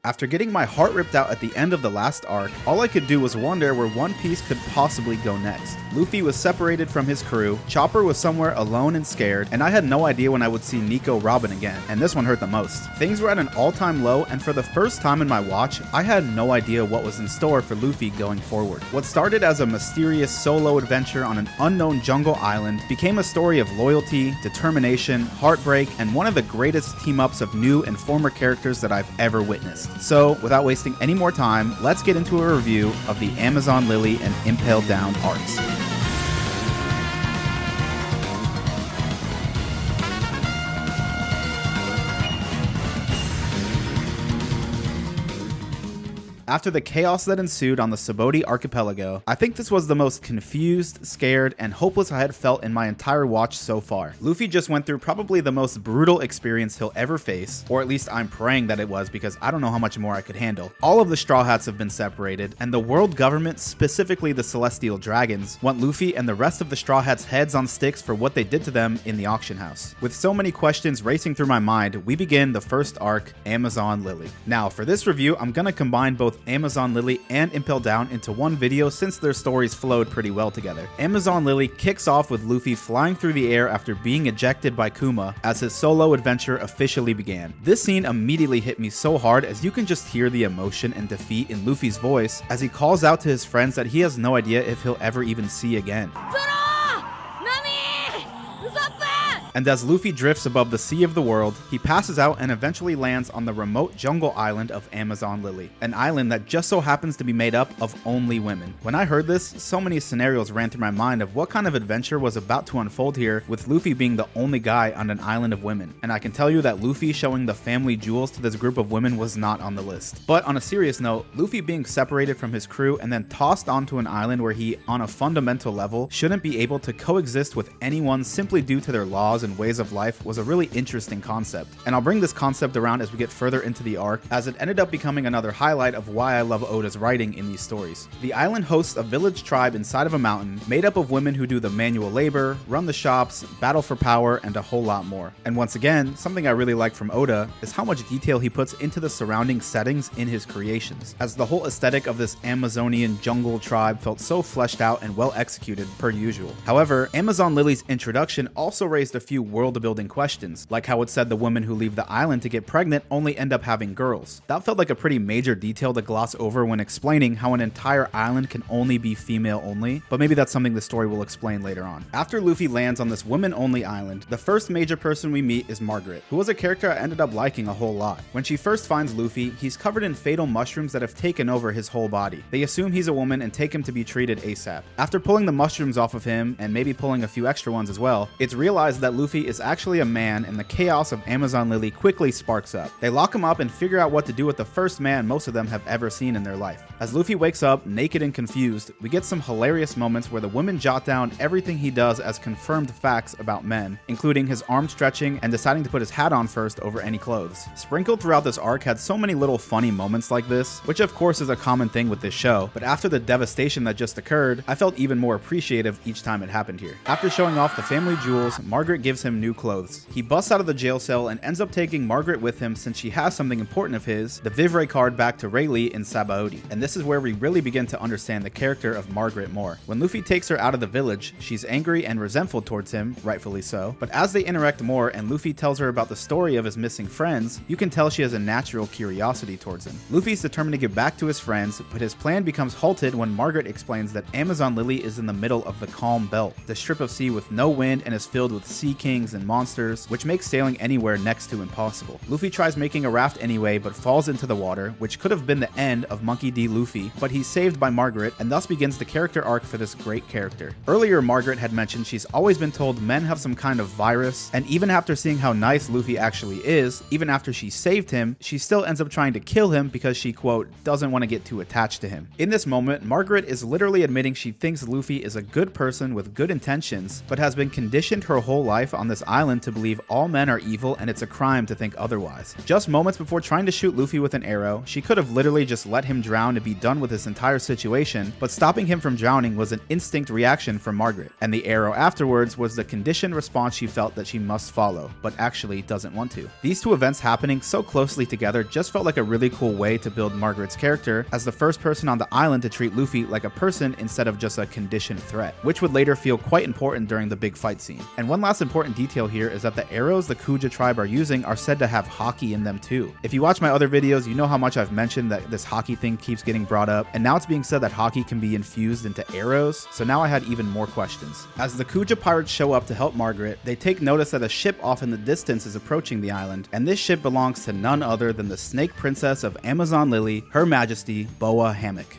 After getting my heart ripped out at the end of the last arc, all I could do was wonder where One Piece could possibly go next. Luffy was separated from his crew, Chopper was somewhere alone and scared, and I had no idea when I would see Nico Robin again, and this one hurt the most. Things were at an all-time low, and for the first time in my watch, I had no idea what was in store for Luffy going forward. What started as a mysterious solo adventure on an unknown jungle island became a story of loyalty, determination, heartbreak, and one of the greatest team-ups of new and former characters that I've ever witnessed. So, without wasting any more time, let's get into a review of the Amazon Lily and Impel Down arcs. After the chaos that ensued on the Subodi archipelago, I think this was the most confused, scared, and hopeless I had felt in my entire watch so far. Luffy just went through probably the most brutal experience he'll ever face, or at least I'm praying that it was because I don't know how much more I could handle. All of the Straw Hats have been separated, and the world government, specifically the Celestial Dragons, want Luffy and the rest of the Straw Hats' heads on sticks for what they did to them in the auction house. With so many questions racing through my mind, we begin the first arc, Amazon Lily. Now, for this review, I'm gonna combine both Amazon Lily and Impel Down into one video since their stories flowed pretty well together. Amazon Lily kicks off with Luffy flying through the air after being ejected by Kuma as his solo adventure officially began. This scene immediately hit me so hard as you can just hear the emotion and defeat in Luffy's voice as he calls out to his friends that he has no idea if he'll ever even see again. And as Luffy drifts above the sea of the world, he passes out and eventually lands on the remote jungle island of Amazon Lily, an island that just so happens to be made up of only women. When I heard this, so many scenarios ran through my mind of what kind of adventure was about to unfold here, with Luffy being the only guy on an island of women. And I can tell you that Luffy showing the family jewels to this group of women was not on the list. But on a serious note, Luffy being separated from his crew and then tossed onto an island where he, on a fundamental level, shouldn't be able to coexist with anyone simply due to their laws and ways of life was a really interesting concept. And I'll bring this concept around as we get further into the arc, as it ended up becoming another highlight of why I love Oda's writing in these stories. The island hosts a village tribe inside of a mountain made up of women who do the manual labor, run the shops, battle for power, and a whole lot more. And once again, something I really like from Oda is how much detail he puts into the surrounding settings in his creations, as the whole aesthetic of this Amazonian jungle tribe felt so fleshed out and well executed per usual. However, Amazon Lily's introduction also raised a few world-building questions, like how it said the women who leave the island to get pregnant only end up having girls. That felt like a pretty major detail to gloss over when explaining how an entire island can only be female only, but maybe that's something the story will explain later on. After Luffy lands on this women-only island, the first major person we meet is Margaret, who was a character I ended up liking a whole lot. When she first finds Luffy, he's covered in fatal mushrooms that have taken over his whole body. They assume he's a woman and take him to be treated ASAP. After pulling the mushrooms off of him, and maybe pulling a few extra ones as well, it's realized that Luffy is actually a man, and the chaos of Amazon Lily quickly sparks up. They lock him up and figure out what to do with the first man most of them have ever seen in their life. As Luffy wakes up, naked and confused, we get some hilarious moments where the women jot down everything he does as confirmed facts about men, including his arm stretching and deciding to put his hat on first over any clothes. Sprinkled throughout this arc had so many little funny moments like this, which of course is a common thing with this show, but after the devastation that just occurred, I felt even more appreciative each time it happened here. After showing off the family jewels, Margaret gives him new clothes. He busts out of the jail cell and ends up taking Margaret with him since she has something important of his, the Vivre card, back to Rayleigh in Sabaody. And this is where we really begin to understand the character of Margaret more. When Luffy takes her out of the village, she's angry and resentful towards him, rightfully so, but as they interact more and Luffy tells her about the story of his missing friends, you can tell she has a natural curiosity towards him. Luffy's determined to get back to his friends, but his plan becomes halted when Margaret explains that Amazon Lily is in the middle of the Calm Belt, the strip of sea with no wind and is filled with sea kings and monsters, which makes sailing anywhere next to impossible. Luffy tries making a raft anyway, but falls into the water, which could have been the end of Monkey D. Luffy, but he's saved by Margaret, and thus begins the character arc for this great character. Earlier, Margaret had mentioned she's always been told men have some kind of virus, and even after seeing how nice Luffy actually is, even after she saved him, she still ends up trying to kill him because she, quote, doesn't want to get too attached to him. In this moment, Margaret is literally admitting she thinks Luffy is a good person with good intentions, but has been conditioned her whole life life on this island to believe all men are evil and it's a crime to think otherwise. Just moments before trying to shoot Luffy with an arrow, she could have literally just let him drown and be done with this entire situation, but stopping him from drowning was an instinct reaction from Margaret, and the arrow afterwards was the conditioned response she felt that she must follow, but actually doesn't want to. These two events happening so closely together just felt like a really cool way to build Margaret's character as the first person on the island to treat Luffy like a person instead of just a conditioned threat, which would later feel quite important during the big fight scene. And one last important detail here is that the arrows the Kuja tribe are using are said to have Haki in them too. If you watch my other videos, you know how much I've mentioned that this Haki thing keeps getting brought up, and now it's being said that Haki can be infused into arrows, so now I had even more questions. As the Kuja pirates show up to help Margaret, they take notice that a ship off in the distance is approaching the island, and this ship belongs to none other than the Snake Princess of Amazon Lily, Her Majesty Boa Hancock.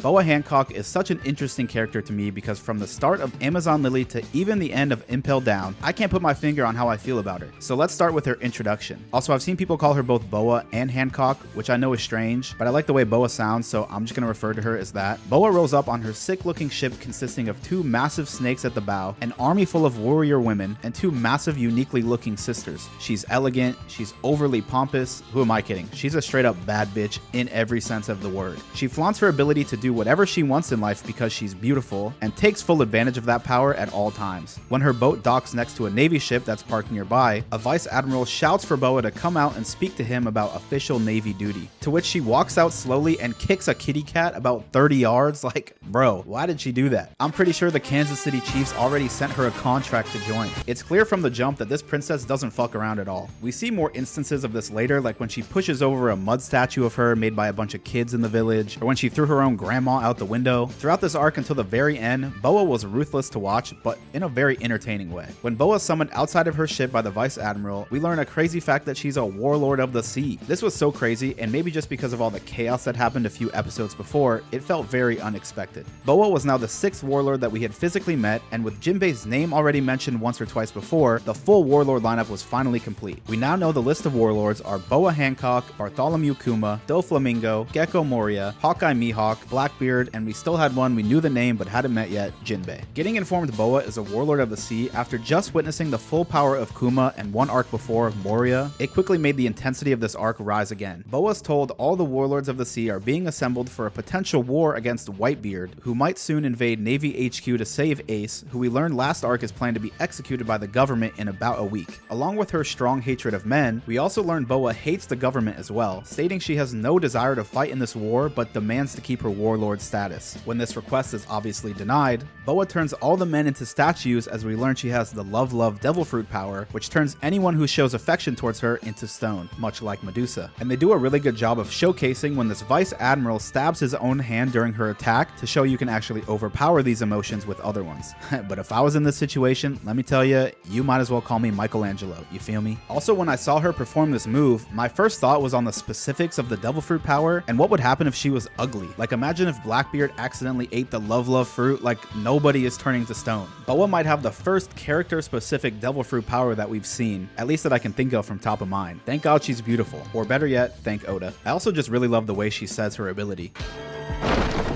Boa Hancock is such an interesting character to me because from the start of Amazon Lily to even the end of Impel Down, I can't put my finger on how I feel about her. So let's start with her introduction. Also, I've seen people call her both Boa and Hancock, which I know is strange, but I like the way Boa sounds, so I'm just gonna refer to her as that. Boa rolls up on her sick-looking ship consisting of two massive snakes at the bow, an army full of warrior women, and two massive, uniquely looking sisters. She's elegant, she's overly pompous. Who am I kidding? She's a straight-up bad bitch in every sense of the word. She flaunts her ability to do whatever she wants in life because she's beautiful, and takes full advantage of that power at all times. When her boat docks next to a Navy ship that's parked nearby, a Vice Admiral shouts for Boa to come out and speak to him about official Navy duty, to which she walks out slowly and kicks a kitty cat about 30 yards. Like, bro, why did she do that? I'm pretty sure the Kansas City Chiefs already sent her a contract to join. It's clear from the jump that this princess doesn't fuck around at all. We see more instances of this later, like when she pushes over a mud statue of her made by a bunch of kids in the village, or when she threw her own grandma out the window. Throughout this arc until the very end, Boa was ruthless to watch, but in a very entertaining way. When Boa is summoned outside of her ship by the Vice Admiral, we learn a crazy fact that she's a warlord of the sea. This was so crazy, and maybe just because of all the chaos that happened a few episodes before, it felt very unexpected. Boa was now the 6th warlord that we had physically met, and with Jinbei's name already mentioned once or twice before, the full warlord lineup was finally complete. We now know the list of warlords are Boa Hancock, Bartholomew Kuma, Doflamingo, Gecko Moria, Hawkeye Mihawk, Blackbeard, and we still had one we knew the name but hadn't met yet, Jinbei. Getting informed Boa is a warlord of the sea after just witnessing the full power of Kuma and one arc before, Moria, it quickly made the intensity of this arc rise again. Boa's told all the warlords of the sea are being assembled for a potential war against Whitebeard, who might soon invade Navy HQ to save Ace, who we learned last arc is planned to be executed by the government in about a week. Along with her strong hatred of men, we also learned Boa hates the government as well, stating she has no desire to fight in this war but demands to keep her warlord status. When this request is obviously denied, Boa turns all the men into statues as we learn she has the Love Devil Fruit power, which turns anyone who shows affection towards her into stone, much like Medusa. And they do a really good job of showcasing when this Vice Admiral stabs his own hand during her attack to show you can actually overpower these emotions with other ones. But if I was in this situation, let me tell you, you might as well call me Michelangelo, you feel me? Also, when I saw her perform this move, my first thought was on the specifics of the Devil Fruit power and what would happen if she was ugly. Like, imagine if Blackbeard accidentally ate the Love fruit, like nobody is turning to stone. Boa might have the first character-specific Devil Fruit power that we've seen, at least that I can think of from top of mind. Thank God she's beautiful, or better yet, thank Oda. I also just really love the way she says her ability.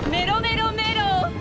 Mero, mero, mero.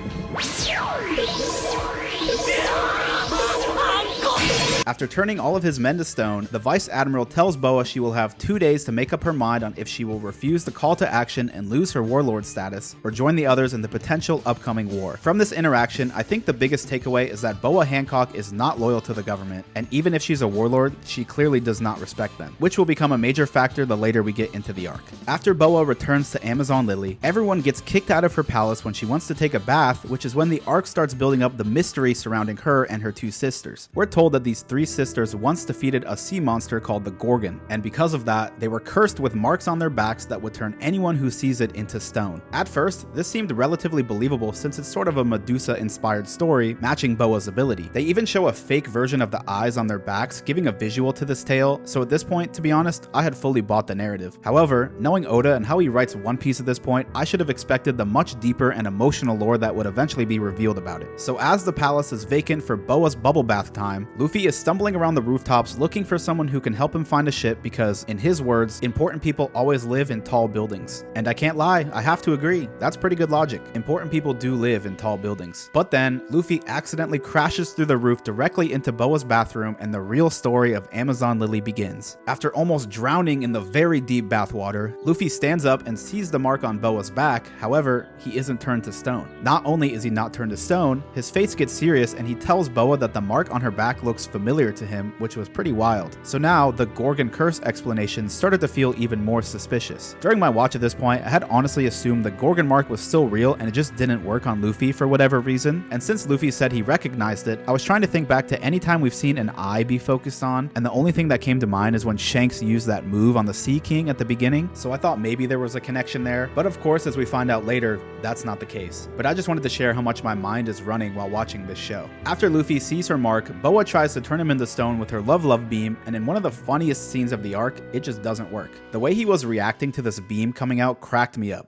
After turning all of his men to stone, the Vice Admiral tells Boa she will have 2 days to make up her mind on if she will refuse the call to action and lose her warlord status, or join the others in the potential upcoming war. From this interaction, I think the biggest takeaway is that Boa Hancock is not loyal to the government, and even if she's a warlord, she clearly does not respect them, which will become a major factor the later we get into the arc. After Boa returns to Amazon Lily, everyone gets kicked out of her palace when she wants to take a bath, which is when the arc starts building up the mystery surrounding her and her two sisters. We're told that these three sisters once defeated a sea monster called the Gorgon, and because of that, they were cursed with marks on their backs that would turn anyone who sees it into stone. At first, this seemed relatively believable since it's sort of a Medusa-inspired story, matching Boa's ability. They even show a fake version of the eyes on their backs, giving a visual to this tale, so at this point, to be honest, I had fully bought the narrative. However, knowing Oda and how he writes One Piece at this point, I should have expected the much deeper and emotional lore that would eventually be revealed about it. So as the palace is vacant for Boa's bubble bath time, Luffy is stumbling around the rooftops looking for someone who can help him find a ship because, in his words, important people always live in tall buildings. And I can't lie, I have to agree, that's pretty good logic. Important people do live in tall buildings. But then, Luffy accidentally crashes through the roof directly into Boa's bathroom and the real story of Amazon Lily begins. After almost drowning in the very deep bathwater, Luffy stands up and sees the mark on Boa's back. However, he isn't turned to stone. Not only is he not turned to stone, his face gets serious and he tells Boa that the mark on her back looks familiar to him, which was pretty wild. So now, the Gorgon curse explanation started to feel even more suspicious. During my watch at this point, I had honestly assumed the Gorgon mark was still real and it just didn't work on Luffy for whatever reason. And since Luffy said he recognized it, I was trying to think back to any time we've seen an eye be focused on, and the only thing that came to mind is when Shanks used that move on the Sea King at the beginning. So I thought maybe there was a connection there, but of course, as we find out later, that's not the case. But I just wanted to share how much my mind is running while watching this show. After Luffy sees her mark, Boa tries to turn him into stone with her love beam, and in one of the funniest scenes of the arc, it just doesn't work. The way he was reacting to this beam coming out cracked me up.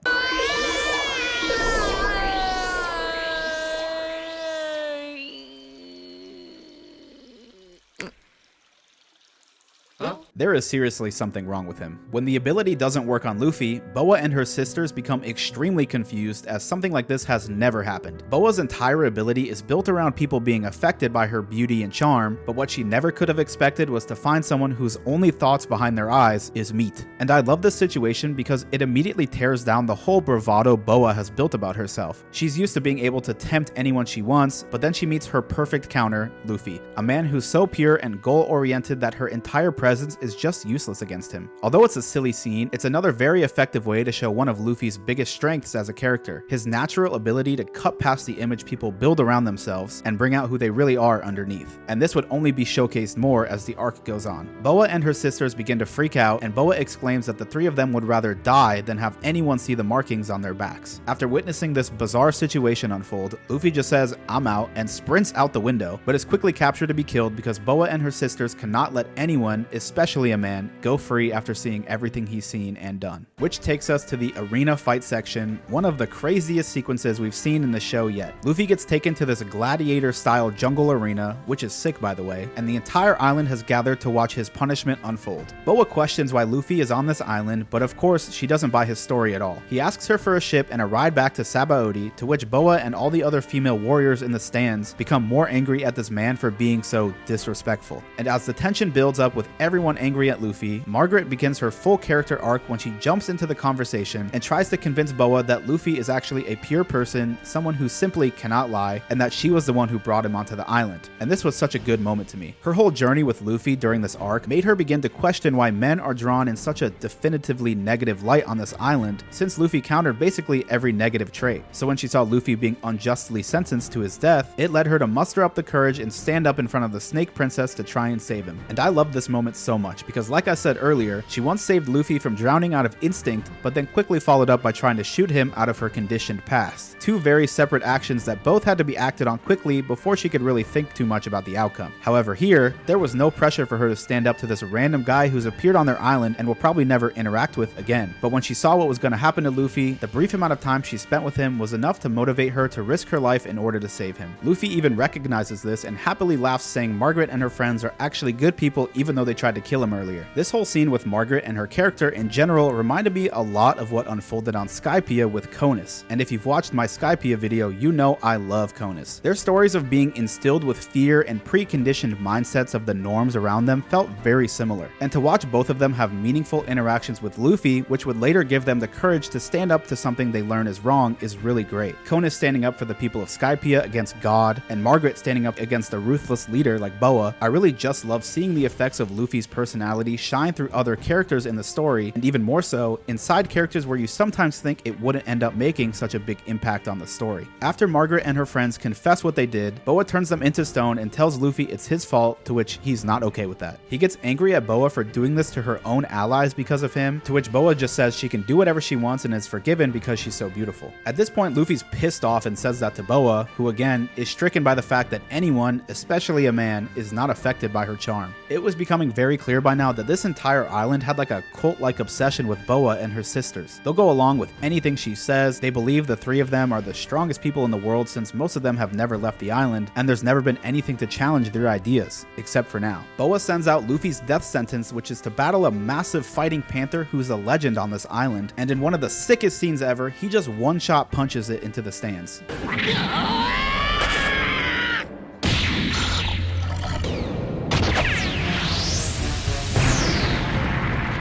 There is seriously something wrong with him. When the ability doesn't work on Luffy, Boa and her sisters become extremely confused as something like this has never happened. Boa's entire ability is built around people being affected by her beauty and charm, but what she never could have expected was to find someone whose only thoughts behind their eyes is meat. And I love this situation because it immediately tears down the whole bravado Boa has built about herself. She's used to being able to tempt anyone she wants, but then she meets her perfect counter, Luffy, a man who's so pure and goal-oriented that her entire presence is just useless against him. Although it's a silly scene, it's another very effective way to show one of Luffy's biggest strengths as a character, his natural ability to cut past the image people build around themselves and bring out who they really are underneath. And this would only be showcased more as the arc goes on. Boa and her sisters begin to freak out, and Boa exclaims that the three of them would rather die than have anyone see the markings on their backs. After witnessing this bizarre situation unfold, Luffy just says, "I'm out," and sprints out the window, but is quickly captured to be killed because Boa and her sisters cannot let anyone, especially a man, go free after seeing everything he's seen and done. Which takes us to the arena fight section, one of the craziest sequences we've seen in the show yet. Luffy gets taken to this gladiator-style jungle arena, which is sick by the way, and the entire island has gathered to watch his punishment unfold. Boa questions why Luffy is on this island, but of course she doesn't buy his story at all. He asks her for a ship and a ride back to Sabaody, to which Boa and all the other female warriors in the stands become more angry at this man for being so disrespectful. And as the tension builds up with everyone angry at Luffy, Margaret begins her full character arc when she jumps into the conversation and tries to convince Boa that Luffy is actually a pure person, someone who simply cannot lie, and that she was the one who brought him onto the island. And this was such a good moment to me. Her whole journey with Luffy during this arc made her begin to question why men are drawn in such a definitively negative light on this island, since Luffy countered basically every negative trait. So when she saw Luffy being unjustly sentenced to his death, it led her to muster up the courage and stand up in front of the Snake Princess to try and save him. And I love this moment so much because, like I said earlier, she once saved Luffy from drowning out of instinct, but then quickly followed up by trying to shoot him out of her conditioned past. Two very separate actions that both had to be acted on quickly before she could really think too much about the outcome. However, here, there was no pressure for her to stand up to this random guy who's appeared on their island and will probably never interact with again. But when she saw what was going to happen to Luffy, the brief amount of time she spent with him was enough to motivate her to risk her life in order to save him. Luffy even recognizes this and happily laughs, saying Margaret and her friends are actually good people even though they tried to kill him earlier. This whole scene with Margaret and her character in general reminded me a lot of what unfolded on Skypiea with Conus. And if you've watched my Skypiea video, you know I love Conus. Their stories of being instilled with fear and preconditioned mindsets of the norms around them felt very similar. And to watch both of them have meaningful interactions with Luffy, which would later give them the courage to stand up to something they learn is wrong, is really great. Conus standing up for the people of Skypiea against God, and Margaret standing up against a ruthless leader like Boa. I really just love seeing the effects of Luffy's personality shine through other characters in the story, and even more so, inside characters where you sometimes think it wouldn't end up making such a big impact on the story. After Margaret and her friends confess what they did, Boa turns them into stone and tells Luffy it's his fault, to which he's not okay with that. He gets angry at Boa for doing this to her own allies because of him, to which Boa just says she can do whatever she wants and is forgiven because she's so beautiful. At this point, Luffy's pissed off and says that to Boa, who again is stricken by the fact that anyone, especially a man, is not affected by her charm. It was becoming very clear by now that this entire island had like a cult-like obsession with Boa and her sisters. They'll go along with anything she says. They believe the three of them are the strongest people in the world since most of them have never left the island, and there's never been anything to challenge their ideas, except for now. Boa sends out Luffy's death sentence, which is to battle a massive fighting panther who's a legend on this island, and in one of the sickest scenes ever, he just one-shot punches it into the stands.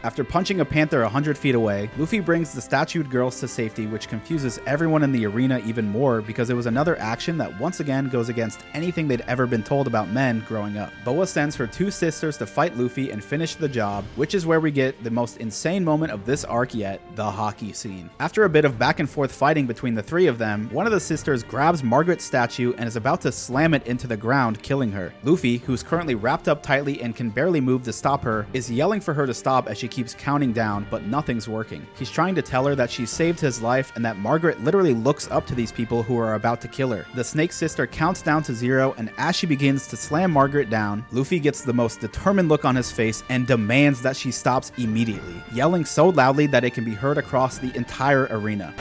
After punching a panther 100 feet away, Luffy brings the statued girls to safety, which confuses everyone in the arena even more because it was another action that once again goes against anything they'd ever been told about men growing up. Boa sends her two sisters to fight Luffy and finish the job, which is where we get the most insane moment of this arc yet, the hockey scene. After a bit of back and forth fighting between the three of them, one of the sisters grabs Margaret's statue and is about to slam it into the ground, killing her. Luffy, who's currently wrapped up tightly and can barely move to stop her, is yelling for her to stop as she keeps counting down, but nothing's working. He's trying to tell her that she saved his life and that Margaret literally looks up to these people who are about to kill her. The Snake Sister counts down to 0, and as she begins to slam Margaret down, Luffy gets the most determined look on his face and demands that she stops immediately, yelling so loudly that it can be heard across the entire arena.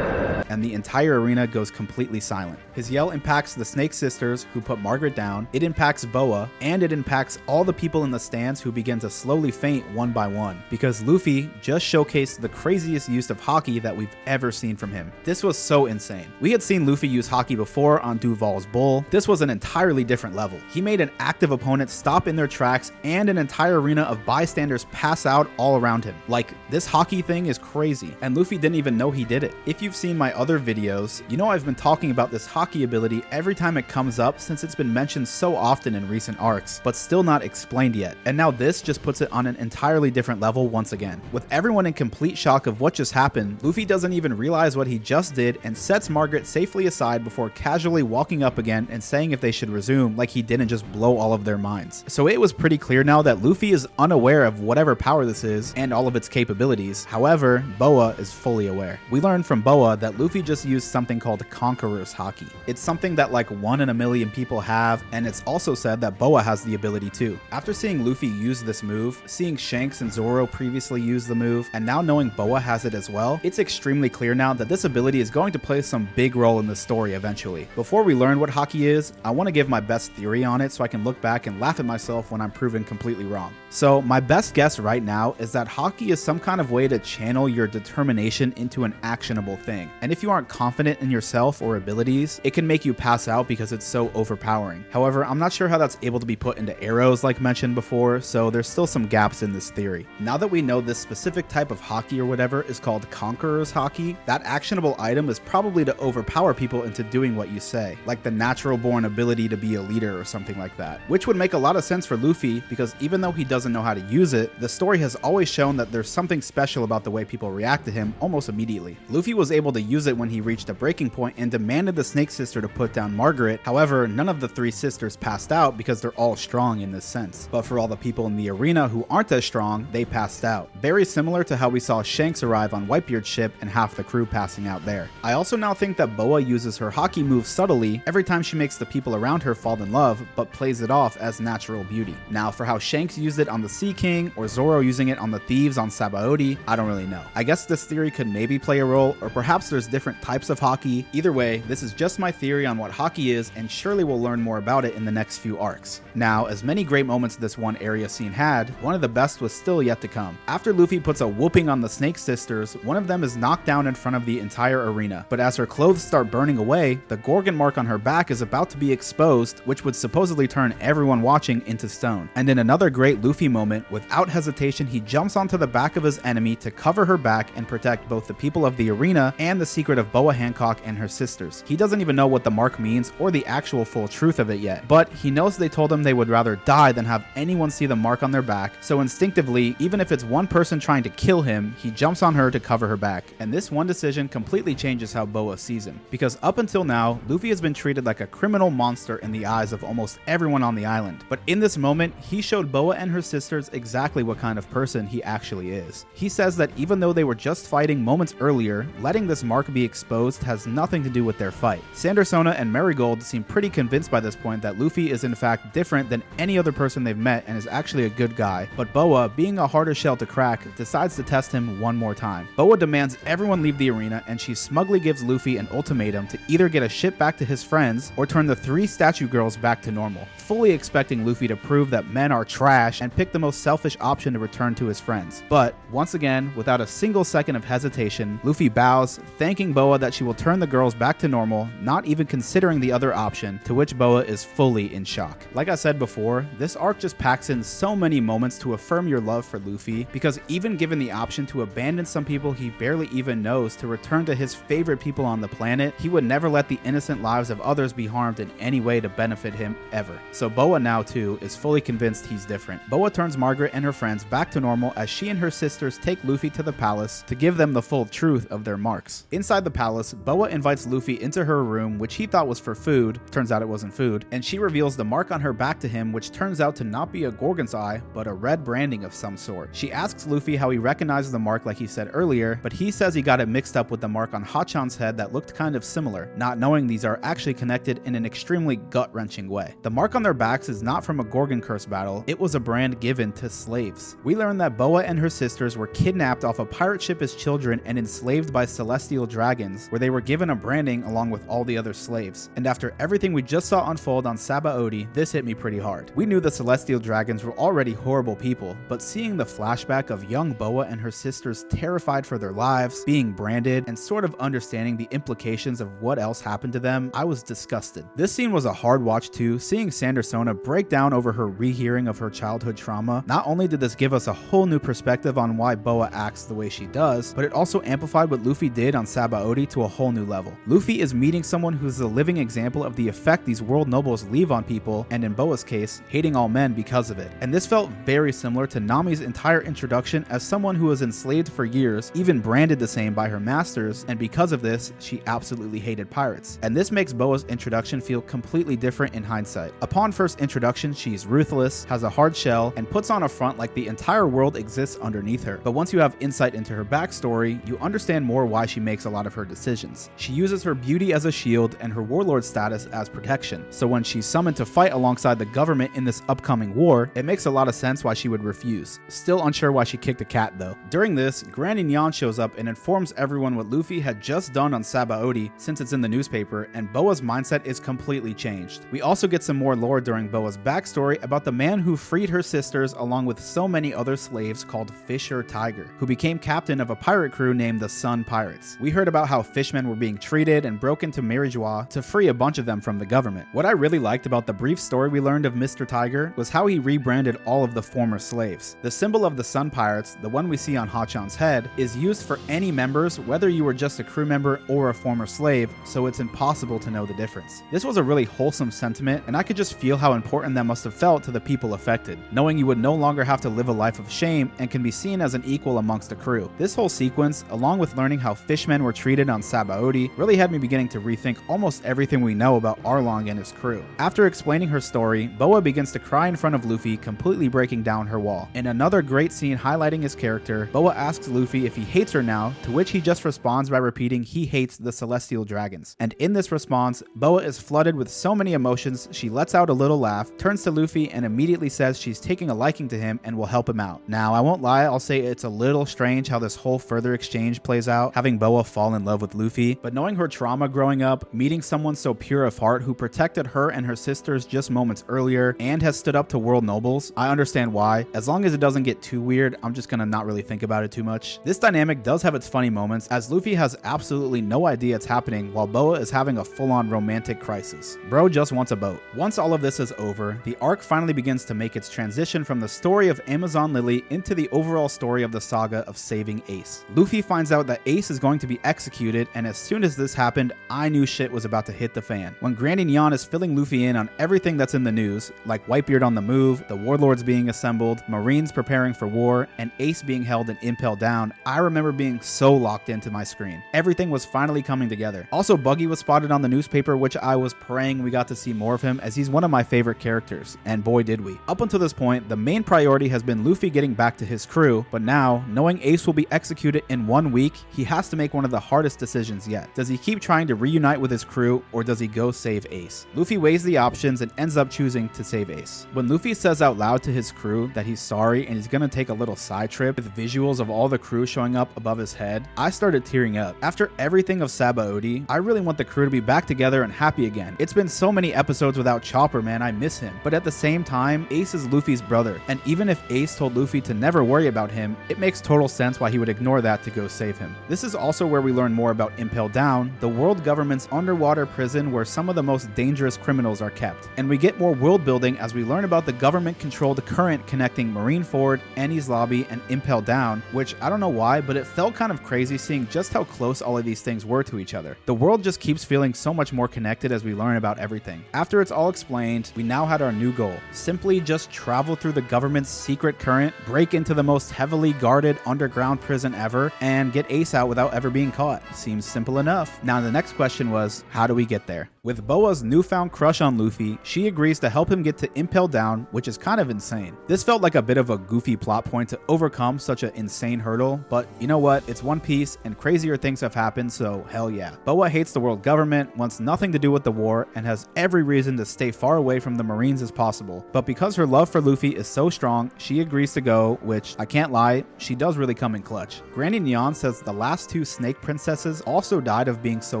And the entire arena goes completely silent. His yell impacts the Snake Sisters, who put Margaret down, it impacts Boa, and it impacts all the people in the stands who begin to slowly faint one by one, because Luffy just showcased the craziest use of haki that we've ever seen from him. This was so insane. We had seen Luffy use haki before on Duval's Bull. This was an entirely different level. He made an active opponent stop in their tracks and an entire arena of bystanders pass out all around him. Like, this haki thing is crazy, and Luffy didn't even know he did it. If you've seen my other videos, you know I've been talking about this haki ability every time it comes up since it's been mentioned so often in recent arcs, but still not explained yet. And now this just puts it on an entirely different level once again. With everyone in complete shock of what just happened, Luffy doesn't even realize what he just did and sets Margaret safely aside before casually walking up again and saying if they should resume, like he didn't just blow all of their minds. So it was pretty clear now that Luffy is unaware of whatever power this is and all of its capabilities. However, Boa is fully aware. We learned from Boa that Luffy just used something called Conqueror's Haki. It's something that like 1 in a million people have, and it's also said that Boa has the ability too. After seeing Luffy use this move, seeing Shanks and Zoro previously use the move, and now knowing Boa has it as well, it's extremely clear now that this ability is going to play some big role in the story eventually. Before we learn what Haki is, I want to give my best theory on it so I can look back and laugh at myself when I'm proven completely wrong. So my best guess right now is that Haki is some kind of way to channel your determination into an actionable thing. And if you aren't confident in yourself or abilities, it can make you pass out because it's so overpowering. However, I'm not sure how that's able to be put into arrows like mentioned before, so there's still some gaps in this theory. Now that we know this specific type of haki or whatever is called Conqueror's Haki, that actionable item is probably to overpower people into doing what you say, like the natural born ability to be a leader or something like that, which would make a lot of sense for Luffy because even though he doesn't know how to use it, the story has always shown that there's something special about the way people react to him almost immediately. Luffy was able to use it when he reached a breaking point and demanded the Snake Sister to put down Margaret. However, none of the 3 sisters passed out because they're all strong in this sense. But for all the people in the arena who aren't as strong, they passed out. Very similar to how we saw Shanks arrive on Whitebeard's ship and half the crew passing out there. I also now think that Boa uses her haki move subtly every time she makes the people around her fall in love, but plays it off as natural beauty. Now, for how Shanks used it on the Sea King or Zoro using it on the thieves on Sabaody, I don't really know. I guess this theory could maybe play a role, or perhaps there's different types of haki. Either way, this is just my theory on what haki is, and surely we'll learn more about it in the next few arcs. Now, as many great moments this one area scene had, one of the best was still yet to come. After Luffy puts a whooping on the Snake Sisters, one of them is knocked down in front of the entire arena, but as her clothes start burning away, the Gorgon mark on her back is about to be exposed, which would supposedly turn everyone watching into stone. And in another great Luffy moment, without hesitation, he jumps onto the back of his enemy to cover her back and protect both the people of the arena and the secret secret of Boa Hancock and her sisters. He doesn't even know what the mark means or the actual full truth of it yet, but he knows they told him they would rather die than have anyone see the mark on their back, so instinctively, even if it's one person trying to kill him, he jumps on her to cover her back. And this one decision completely changes how Boa sees him, because up until now, Luffy has been treated like a criminal monster in the eyes of almost everyone on the island. But in this moment, he showed Boa and her sisters exactly what kind of person he actually is. He says that even though they were just fighting moments earlier, letting this mark be exposed has nothing to do with their fight. Sandersona and Marigold seem pretty convinced by this point that Luffy is in fact different than any other person they've met and is actually a good guy, but Boa, being a harder shell to crack, decides to test him one more time. Boa demands everyone leave the arena, and she smugly gives Luffy an ultimatum to either get a ship back to his friends or turn the 3 statue girls back to normal, fully expecting Luffy to prove that men are trash and pick the most selfish option to return to his friends. But once again, without a single second of hesitation, Luffy bows, thanking Boa that she will turn the girls back to normal, not even considering the other option, to which Boa is fully in shock. Like I said before, this arc just packs in so many moments to affirm your love for Luffy, because even given the option to abandon some people he barely even knows to return to his favorite people on the planet, he would never let the innocent lives of others be harmed in any way to benefit him ever. So Boa now too is fully convinced he's different. Boa turns Margaret and her friends back to normal as she and her sisters take Luffy to the palace to give them the full truth of their marks. Inside the palace, Boa invites Luffy into her room, which he thought was for food, turns out it wasn't food, and she reveals the mark on her back to him, which turns out to not be a Gorgon's eye, but a red branding of some sort. She asks Luffy how he recognizes the mark like he said earlier, but he says he got it mixed up with the mark on Hachan's head that looked kind of similar, not knowing these are actually connected in an extremely gut-wrenching way. The mark on their backs is not from a Gorgon curse battle, it was a brand given to slaves. We learn that Boa and her sisters were kidnapped off a pirate ship as children and enslaved by celestial dragons, where they were given a branding along with all the other slaves. And after everything we just saw unfold on Sabaody, this hit me pretty hard. We knew the celestial dragons were already horrible people, but seeing the flashback of young Boa and her sisters terrified for their lives, being branded, and sort of understanding the implications of what else happened to them, I was disgusted. This scene was a hard watch too, seeing Sandersona break down over her rehearing of her childhood trauma. Not only did this give us a whole new perspective on why Boa acts the way she does, but it also amplified what Luffy did on Sabaody to a whole new level. Luffy is meeting someone who's a living example of the effect these world nobles leave on people, and in Boa's case, hating all men because of it. And this felt very similar to Nami's entire introduction as someone who was enslaved for years, even branded the same by her masters, and because of this, she absolutely hated pirates. And this makes Boa's introduction feel completely different in hindsight. Upon first introduction, she's ruthless, has a hard shell, and puts on a front like the entire world exists underneath her. But once you have insight into her backstory, you understand more why she makes a lot of her decisions. She uses her beauty as a shield and her warlord status as protection. So when she's summoned to fight alongside the government in this upcoming war, it makes a lot of sense why she would refuse. Still unsure why she kicked a cat though. During this, Granny Nyan shows up and informs everyone what Luffy had just done on Sabaody, since it's in the newspaper, and Boa's mindset is completely changed. We also get some more lore during Boa's backstory about the man who freed her sisters along with so many other slaves called Fisher Tiger, who became captain of a pirate crew named the Sun Pirates. We heard about how fishmen were being treated and broke into Marijois to free a bunch of them from the government. What I really liked about the brief story we learned of Mr. Tiger was how he rebranded all of the former slaves. The symbol of the Sun Pirates, the one we see on Hachan's head, is used for any members, whether you were just a crew member or a former slave, so it's impossible to know the difference. This was a really wholesome sentiment, and I could just feel how important that must have felt to the people affected, knowing you would no longer have to live a life of shame and can be seen as an equal amongst the crew. This whole sequence, along with learning how fishmen were treated on Sabaody, really had me beginning to rethink almost everything we know about Arlong and his crew. After explaining her story, Boa begins to cry in front of Luffy, completely breaking down her wall. In another great scene highlighting his character, Boa asks Luffy if he hates her now, to which he just responds by repeating he hates the celestial dragons. And in this response, Boa is flooded with so many emotions, she lets out a little laugh, turns to Luffy, and immediately says she's taking a liking to him and will help him out. Now, I won't lie, I'll say it's a little strange how this whole further exchange plays out, having Boa fall in love with Luffy, but knowing her trauma growing up, meeting someone so pure of heart who protected her and her sisters just moments earlier, and has stood up to world nobles, I understand why. As long as it doesn't get too weird, I'm just gonna not really think about it too much. This dynamic does have its funny moments, as Luffy has absolutely no idea it's happening while Boa is having a full-on romantic crisis. Bro just wants a boat. Once all of this is over, the arc finally begins to make its transition from the story of Amazon Lily into the overall story of the saga of saving Ace. Luffy finds out that Ace is going to be exiled executed, and as soon as this happened, I knew shit was about to hit the fan. When Granny Neon is filling Luffy in on everything that's in the news, like Whitebeard on the move, the warlords being assembled, Marines preparing for war, and Ace being held in Impel Down, I remember being so locked into my screen. Everything was finally coming together. Also, Buggy was spotted on the newspaper, which I was praying we got to see more of him, as he's one of my favorite characters, and boy did we. Up until this point, the main priority has been Luffy getting back to his crew, but now, knowing Ace will be executed in 1 week, he has to make one of the hardest decisions yet. Does he keep trying to reunite with his crew, or does he go save Ace? Luffy weighs the options and ends up choosing to save Ace. When Luffy says out loud to his crew that he's sorry and he's gonna take a little side trip with visuals of all the crew showing up above his head, I started tearing up. After everything of Sabaody, I really want the crew to be back together and happy again. It's been so many episodes without Chopper, man, I miss him. But at the same time, Ace is Luffy's brother, and even if Ace told Luffy to never worry about him, it makes total sense why he would ignore that to go save him. This is also where we learn more about Impel Down, the world government's underwater prison where some of the most dangerous criminals are kept. And we get more world building as we learn about the government-controlled current connecting Marineford, Enies Lobby, and Impel Down, which I don't know why, but it felt kind of crazy seeing just how close all of these things were to each other. The world just keeps feeling so much more connected as we learn about everything. After it's all explained, we now had our new goal. Simply just travel through the government's secret current, break into the most heavily guarded underground prison ever, and get Ace out without ever being caught. Seems simple enough. Now the next question was, how do we get there? With Boa's newfound crush on Luffy, she agrees to help him get to Impel Down, which is kind of insane. This felt like a bit of a goofy plot point to overcome such an insane hurdle, but you know what? It's One Piece, and crazier things have happened, so hell yeah. Boa hates the world government, wants nothing to do with the war, and has every reason to stay far away from the Marines as possible. But because her love for Luffy is so strong, she agrees to go, which, I can't lie, she does really come in clutch. Granny Neon says the last two Snake Princesses also died of being so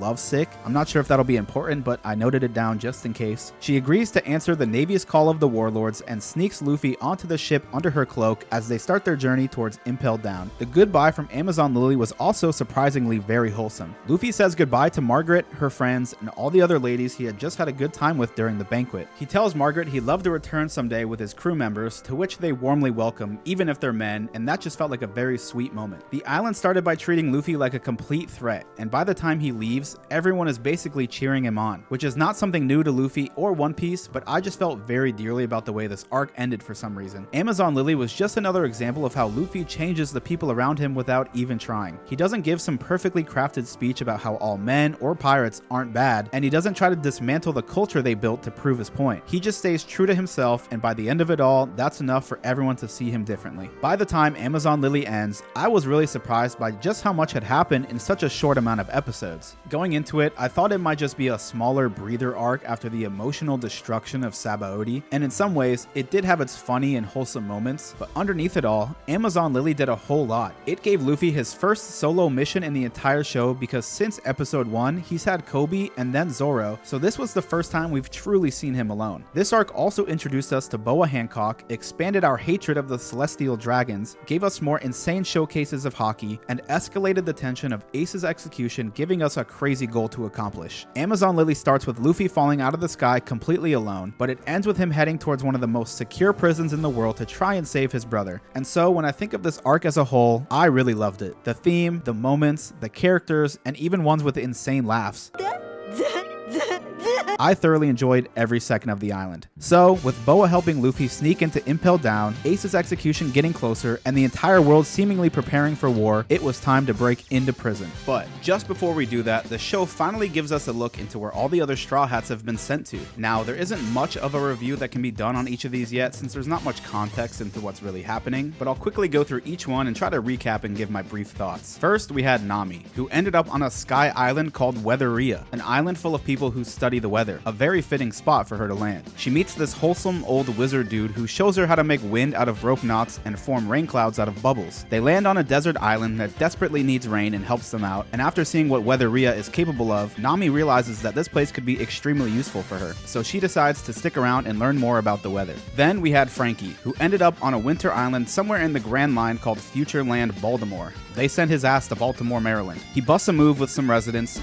lovesick. I'm not sure if that'll be important, but I noted it down just in case. She agrees to answer the Navy's call of the warlords and sneaks Luffy onto the ship under her cloak as they start their journey towards Impel Down. The goodbye from Amazon Lily was also surprisingly very wholesome. Luffy says goodbye to Margaret, her friends, and all the other ladies he had just had a good time with during the banquet. He tells Margaret he'd love to return someday with his crew members, to which they warmly welcome, even if they're men, and that just felt like a very sweet moment. The island started by treating Luffy like a complete threat, and by the time he leaves, everyone is basically cheering him on, which is not something new to Luffy or One Piece, but I just felt very dearly about the way this arc ended for some reason. Amazon Lily was just another example of how Luffy changes the people around him without even trying. He doesn't give some perfectly crafted speech about how all men or pirates aren't bad, and he doesn't try to dismantle the culture they built to prove his point. He just stays true to himself, and by the end of it all, that's enough for everyone to see him differently. By the time Amazon Lily ends, I was really surprised by just how much had happened in such a short amount of episodes. Going into it, I thought it might just be a smaller breather arc after the emotional destruction of Sabaody, and in some ways, it did have its funny and wholesome moments, but underneath it all, Amazon Lily did a whole lot. It gave Luffy his first solo mission in the entire show because since episode 1, he's had Kobe and then Zoro, so this was the first time we've truly seen him alone. This arc also introduced us to Boa Hancock, expanded our hatred of the Celestial Dragons, gave us more insane showcases of Haki, and escalated the tension of Ace's execution, giving us a crazy goal to accomplish. Amazon Lily starts with Luffy falling out of the sky completely alone, but it ends with him heading towards one of the most secure prisons in the world to try and save his brother. And so when I think of this arc as a whole, I really loved it. The theme, the moments, the characters, and even ones with insane laughs. I thoroughly enjoyed every second of the island. So, with Boa helping Luffy sneak into Impel Down, Ace's execution getting closer, and the entire world seemingly preparing for war, it was time to break into prison. But just before we do that, the show finally gives us a look into where all the other Straw Hats have been sent to. Now, there isn't much of a review that can be done on each of these yet, since there's not much context into what's really happening, but I'll quickly go through each one and try to recap and give my brief thoughts. First, we had Nami, who ended up on a sky island called Weatheria, an island full of people who study the weather, a very fitting spot for her to land. She meets this wholesome old wizard dude who shows her how to make wind out of rope knots and form rain clouds out of bubbles. They land on a desert island that desperately needs rain and helps them out, and after seeing what Weatheria is capable of, Nami realizes that this place could be extremely useful for her, so she decides to stick around and learn more about the weather. Then we had Frankie, who ended up on a winter island somewhere in the Grand Line called Future Land Baltimore. They sent his ass to Baltimore, Maryland. He busts a move with some residents,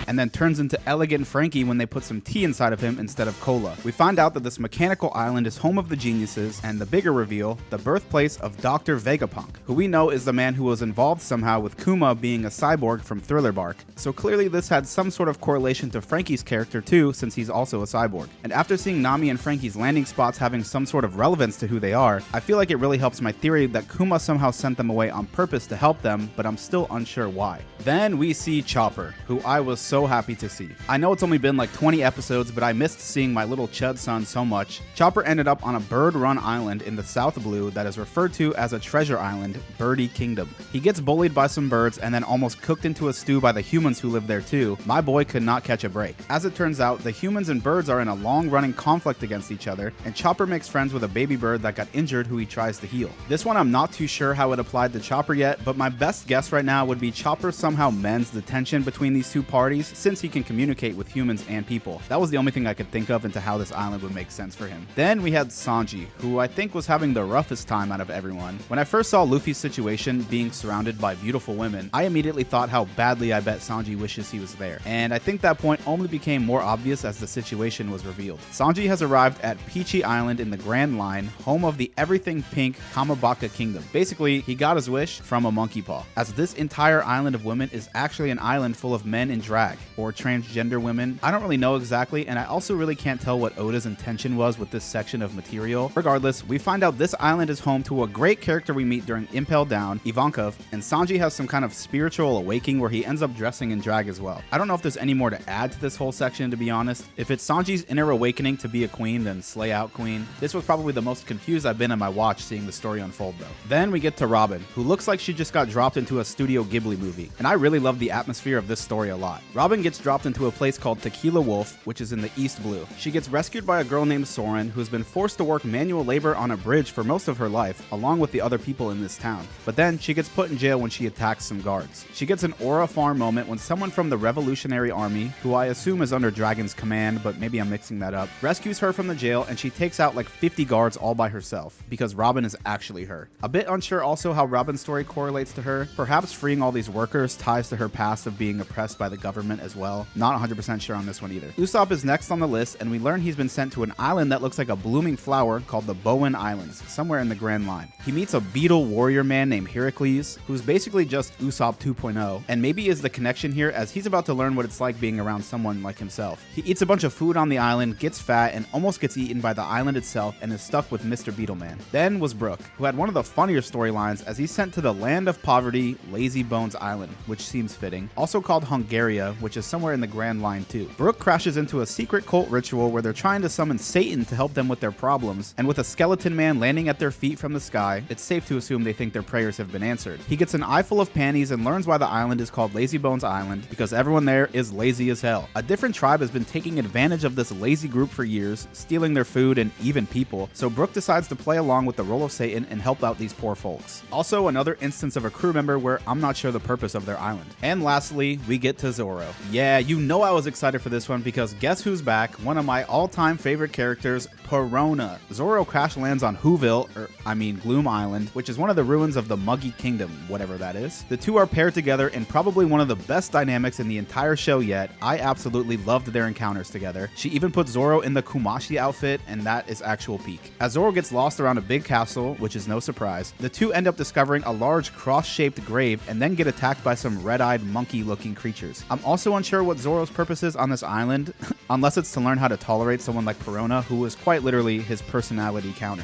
and then turns into Elegant Frankie when they put some tea inside of him instead of cola. We find out that this mechanical island is home of the geniuses, and the bigger reveal, the birthplace of Dr. Vegapunk, who we know is the man who was involved somehow with Kuma being a cyborg from Thriller Bark. So clearly this had some sort of correlation to Frankie's character too, since he's also a cyborg. And after seeing Nami and Frankie's landing spots having some sort of relevance to who they are, I feel like it really helps my theory that Kuma somehow sent them away on purpose to help them, but I'm still unsure why. Then we see Chopper, who I was so happy to see. I know it's only been like 20 episodes, but I missed seeing my little Chud son so much. Chopper ended up on a bird-run island in the South Blue that is referred to as a treasure island, Birdie Kingdom. He gets bullied by some birds and then almost cooked into a stew by the humans who live there too. My boy could not catch a break. As it turns out, the humans and birds are in a long-running conflict against each other, and Chopper makes friends with a baby bird that got injured who he tries to heal. This one I'm not too sure how it applied to Chopper yet, but my best guess right now would be Chopper somehow mends the tension between these two parties since he can communicate with humans and people. That was the only thing I could think of into how this island would make sense for him. Then we had Sanji, who I think was having the roughest time out of everyone. When I first saw Luffy's situation being surrounded by beautiful women, I immediately thought how badly I bet Sanji wishes he was there. And I think that point only became more obvious as the situation was revealed. Sanji has arrived at Peachy Island in the Grand Line, home of the everything pink Kamabaka Kingdom. Basically, he got his wish from a monkey paw, as this entire island of women is actually an island full of men in drag, or transgender women. I don't really know exactly, and I also really can't tell what Oda's intention was with this section of material. Regardless, we find out this island is home to a great character we meet during Impel Down, Ivankov, and Sanji has some kind of spiritual awakening where he ends up dressing in drag as well. I don't know if there's any more to add to this whole section, to be honest. If it's Sanji's inner awakening to be a queen, then slay out queen. This was probably the most confused I've been in my watch seeing the story unfold though. Then we get to Robin, who looks like she just got dropped into a Studio Ghibli movie, and I really love the atmosphere of this story a lot. Robin gets dropped into a place called Tequila Wolf, which is in the East Blue. She gets rescued by a girl named Soren, who's been forced to work manual labor on a bridge for most of her life, along with the other people in this town. But then she gets put in jail when she attacks some guards. She gets an Aura Farm moment when someone from the Revolutionary Army, who I assume is under Dragon's command, but maybe I'm mixing that up, rescues her from the jail, and she takes out like 50 guards all by herself, because Robin is actually her. A bit unsure also how Robin's story correlates to her. Perhaps freeing all these workers ties to her past of being oppressed by the government as well. Not 100% sure on this one either. Usopp is next on the list, and we learn he's been sent to an island that looks like a blooming flower called the Bowen Islands, somewhere in the Grand Line. He meets a beetle warrior man named Heracles, who's basically just Usopp 2.0, and maybe is the connection here as he's about to learn what it's like being around someone like himself. He eats a bunch of food on the island, gets fat, and almost gets eaten by the island itself and is stuck with Mr. Beetleman. Then was Brook, who had one of the funnier storylines as he's sent to the land of poverty, Lazy Bones Island, which seems fitting, also called Hungaria, which is somewhere in the Grand Line too. Brook crashes into a secret cult ritual where they're trying to summon Satan to help them with their problems, and with a skeleton man landing at their feet from the sky, it's safe to assume they think their prayers have been answered. He gets an eyeful of panties and learns why the island is called Lazy Bones Island, because everyone there is lazy as hell. A different tribe has been taking advantage of this lazy group for years, stealing their food and even people, so Brook decides to play along with the role of Satan and help out these poor folks. Also another instance of a crew member where I'm not sure the purpose of their island. And lastly, we get to Zoro. Yeah, you know I was excited for this one because guess who's back? One of my all-time favorite characters, Perona. Zoro crash lands on Gloom Island, which is one of the ruins of the Muggy Kingdom, whatever that is. The two are paired together in probably one of the best dynamics in the entire show yet. I absolutely loved their encounters together. She even put Zoro in the Kumashi outfit, and that is actual peak. As Zoro gets lost around a big castle, which is no surprise, the two end up discovering a large cross-shaped grave and then get attacked by some red-eyed monkey-looking creatures. I'm also unsure what Zoro's purpose is on this island, unless it's to learn how to tolerate someone like Perona, who is quite literally his personality counter.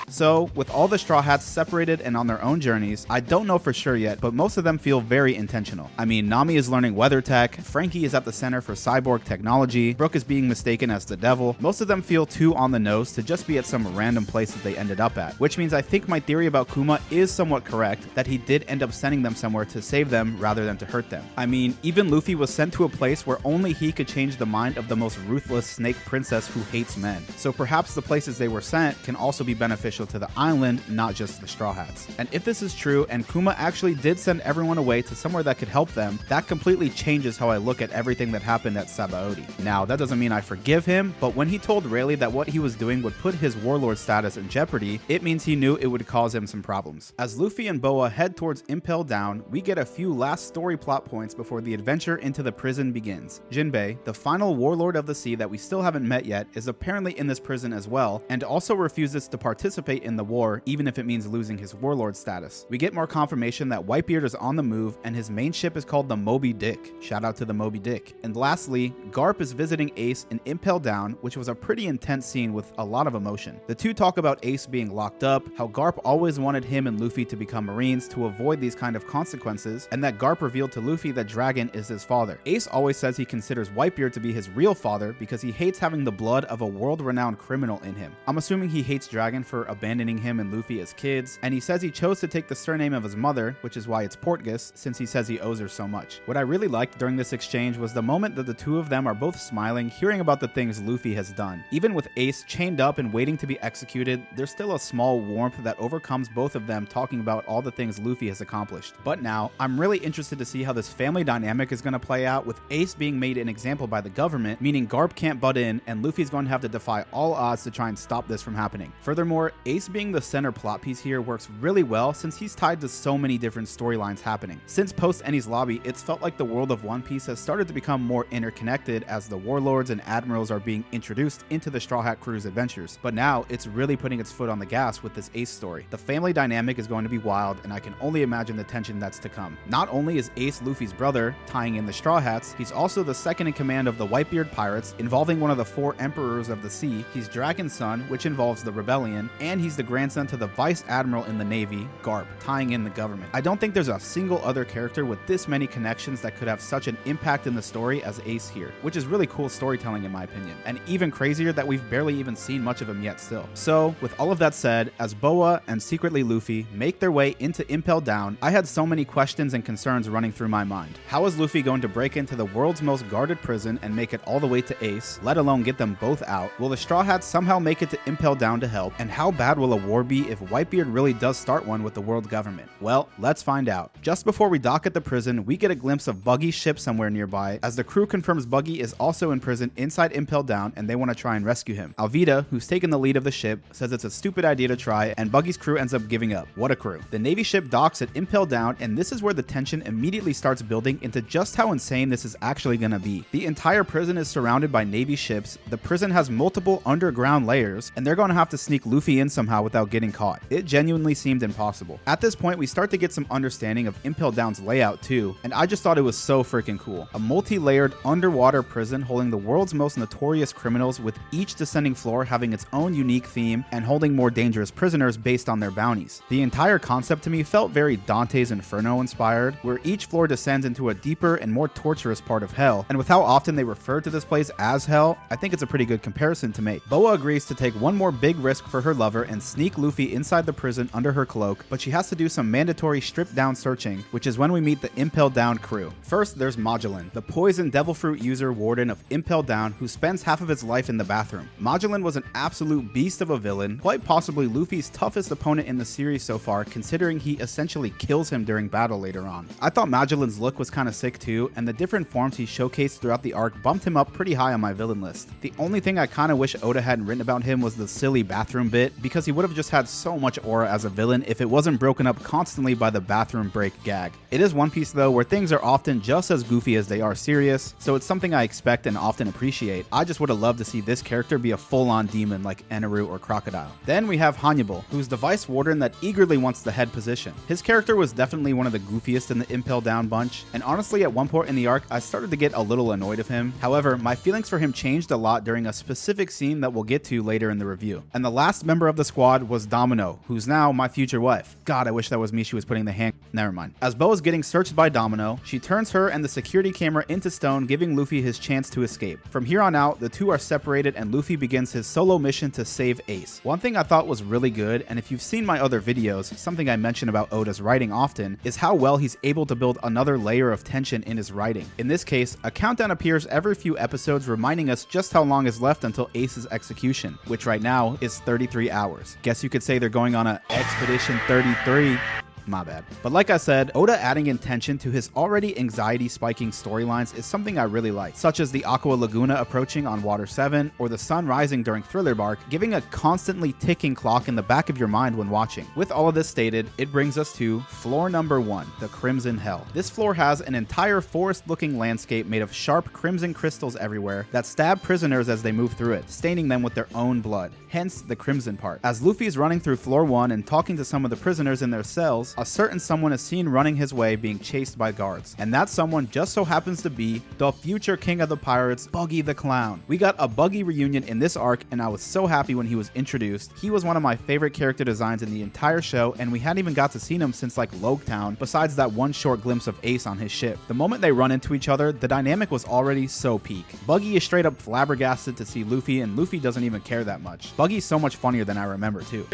So, with all the Straw Hats separated and on their own journeys, I don't know for sure yet, but most of them feel very intentional. I mean, Nami is learning weather tech, Frankie is at the center for cyborg technology, Brook is being mistaken as the devil. Most of them feel too on the nose to just be at some random place that they ended up at, which means I think my theory about Kuma is somewhat correct, that he did end up sending them somewhere to save them rather than to hurt them. I mean, even Luffy was sent to a place where only he could change the mind of the most ruthless snake princess who hates men. So perhaps the places they were sent can also be beneficial beneficial to the island, not just the Straw Hats. And if this is true, and Kuma actually did send everyone away to somewhere that could help them, that completely changes how I look at everything that happened at Sabaody. Now, that doesn't mean I forgive him, but when he told Rayleigh that what he was doing would put his warlord status in jeopardy, it means he knew it would cause him some problems. As Luffy and Boa head towards Impel Down, we get a few last story plot points before the adventure into the prison begins. Jinbei, the final warlord of the sea that we still haven't met yet, is apparently in this prison as well, and also refuses to participate in the war, even if it means losing his warlord status. We get more confirmation that Whitebeard is on the move, and his main ship is called the Moby Dick. Shout out to the Moby Dick. And lastly, Garp is visiting Ace in Impel Down, which was a pretty intense scene with a lot of emotion. The two talk about Ace being locked up, how Garp always wanted him and Luffy to become Marines to avoid these kind of consequences, and that Garp revealed to Luffy that Dragon is his father. Ace always says he considers Whitebeard to be his real father because he hates having the blood of a world-renowned criminal in him. I'm assuming he hates Dragon for abandoning him and Luffy as kids, and he says he chose to take the surname of his mother, which is why it's Portgas, since he says he owes her so much. What I really liked during this exchange was the moment that the two of them are both smiling, hearing about the things Luffy has done. Even with Ace chained up and waiting to be executed, there's still a small warmth that overcomes both of them talking about all the things Luffy has accomplished. But now, I'm really interested to see how this family dynamic is going to play out, with Ace being made an example by the government, meaning Garp can't butt in, and Luffy's going to have to defy all odds to try and stop this from happening. Furthermore, Ace being the center plot piece here works really well since he's tied to so many different storylines happening. Since post Enies Lobby, it's felt like the world of One Piece has started to become more interconnected as the warlords and admirals are being introduced into the Straw Hat Crew's adventures. But now, it's really putting its foot on the gas with this Ace story. The family dynamic is going to be wild, and I can only imagine the tension that's to come. Not only is Ace Luffy's brother, tying in the Straw Hats, he's also the second in command of the Whitebeard Pirates, involving one of the 4 Emperors of the Sea. He's Dragon's son, which involves the rebellion, and he's the grandson to the Vice Admiral in the Navy, Garp, tying in the government. I don't think there's a single other character with this many connections that could have such an impact in the story as Ace here, which is really cool storytelling in my opinion, and even crazier that we've barely even seen much of him yet still. So, with all of that said, as Boa and secretly Luffy make their way into Impel Down, I had so many questions and concerns running through my mind. How is Luffy going to break into the world's most guarded prison and make it all the way to Ace, let alone get them both out? Will the Straw Hats somehow make it to Impel Down to help? And how bad will a war be if Whitebeard really does start one with the world government? Well, let's find out. Just before we dock at the prison, we get a glimpse of Buggy's ship somewhere nearby, as the crew confirms Buggy is also in prison inside Impel Down and they want to try and rescue him. Alvida, who's taken the lead of the ship, says it's a stupid idea to try, and Buggy's crew ends up giving up. What a crew. The Navy ship docks at Impel Down, and this is where the tension immediately starts building into just how insane this is actually gonna be. The entire prison is surrounded by Navy ships, the prison has multiple underground layers, and they're gonna have to sneak Luffy in somehow without getting caught. It genuinely seemed impossible. At this point, we start to get some understanding of Impel Down's layout too, and I just thought it was so freaking cool. A multi-layered underwater prison holding the world's most notorious criminals, with each descending floor having its own unique theme and holding more dangerous prisoners based on their bounties. The entire concept to me felt very Dante's Inferno inspired, where each floor descends into a deeper and more torturous part of hell, and with how often they refer to this place as hell, I think it's a pretty good comparison to make. Boa agrees to take one more big risk for her lover and sneak Luffy inside the prison under her cloak, but she has to do some mandatory stripped down searching, which is when we meet the Impel Down crew. First, there's Magellan, the poison devil fruit user warden of Impel Down, who spends half of his life in the bathroom. Magellan was an absolute beast of a villain, quite possibly Luffy's toughest opponent in the series so far, considering he essentially kills him during battle later on. I thought Magellan's look was kinda sick too, and the different forms he showcased throughout the arc bumped him up pretty high on my villain list. The only thing I kinda wish Oda hadn't written about him was the silly bathroom bit, because he would have just had so much aura as a villain if it wasn't broken up constantly by the bathroom break gag. It is One Piece though, where things are often just as goofy as they are serious, so it's something I expect and often appreciate. I just would have loved to see this character be a full-on demon like Eneru or Crocodile. Then we have Hannibal, who's the vice warden that eagerly wants the head position. His character was definitely one of the goofiest in the Impel Down bunch, and honestly at one point in the arc I started to get a little annoyed of him. However, my feelings for him changed a lot during a specific scene that we'll get to later in the review. And the last member of the squad was Domino, who's now my future wife. God, I wish that was me she was putting the hand. Never mind. As Boa's getting searched by Domino, she turns her and the security camera into stone, giving Luffy his chance to escape. From here on out, the two are separated and Luffy begins his solo mission to save Ace. One thing I thought was really good, and if you've seen my other videos, something I mention about Oda's writing often, is how well he's able to build another layer of tension in his writing. In this case, a countdown appears every few episodes reminding us just how long is left until Ace's execution, which right now is 33 hours. powers. Guess you could say they're going on a Expedition 33. My bad. But like I said, Oda adding intention to his already anxiety-spiking storylines is something I really like, such as the Aqua Laguna approaching on Water 7, or the sun rising during Thriller Bark, giving a constantly ticking clock in the back of your mind when watching. With all of this stated, it brings us to floor number 1, the Crimson Hell. This floor has an entire forest-looking landscape made of sharp crimson crystals everywhere that stab prisoners as they move through it, staining them with their own blood, hence the crimson part. As Luffy is running through floor 1 and talking to some of the prisoners in their cells, a certain someone is seen running his way being chased by guards. And that someone just so happens to be the future king of the pirates, Buggy the Clown. We got a Buggy reunion in this arc, and I was so happy when he was introduced. He was one of my favorite character designs in the entire show, and we hadn't even got to see him since like Loguetown, besides that one short glimpse of Ace on his ship. The moment they run into each other, the dynamic was already so peak. Buggy is straight up flabbergasted to see Luffy, and Luffy doesn't even care that much. Buggy's so much funnier than I remember too.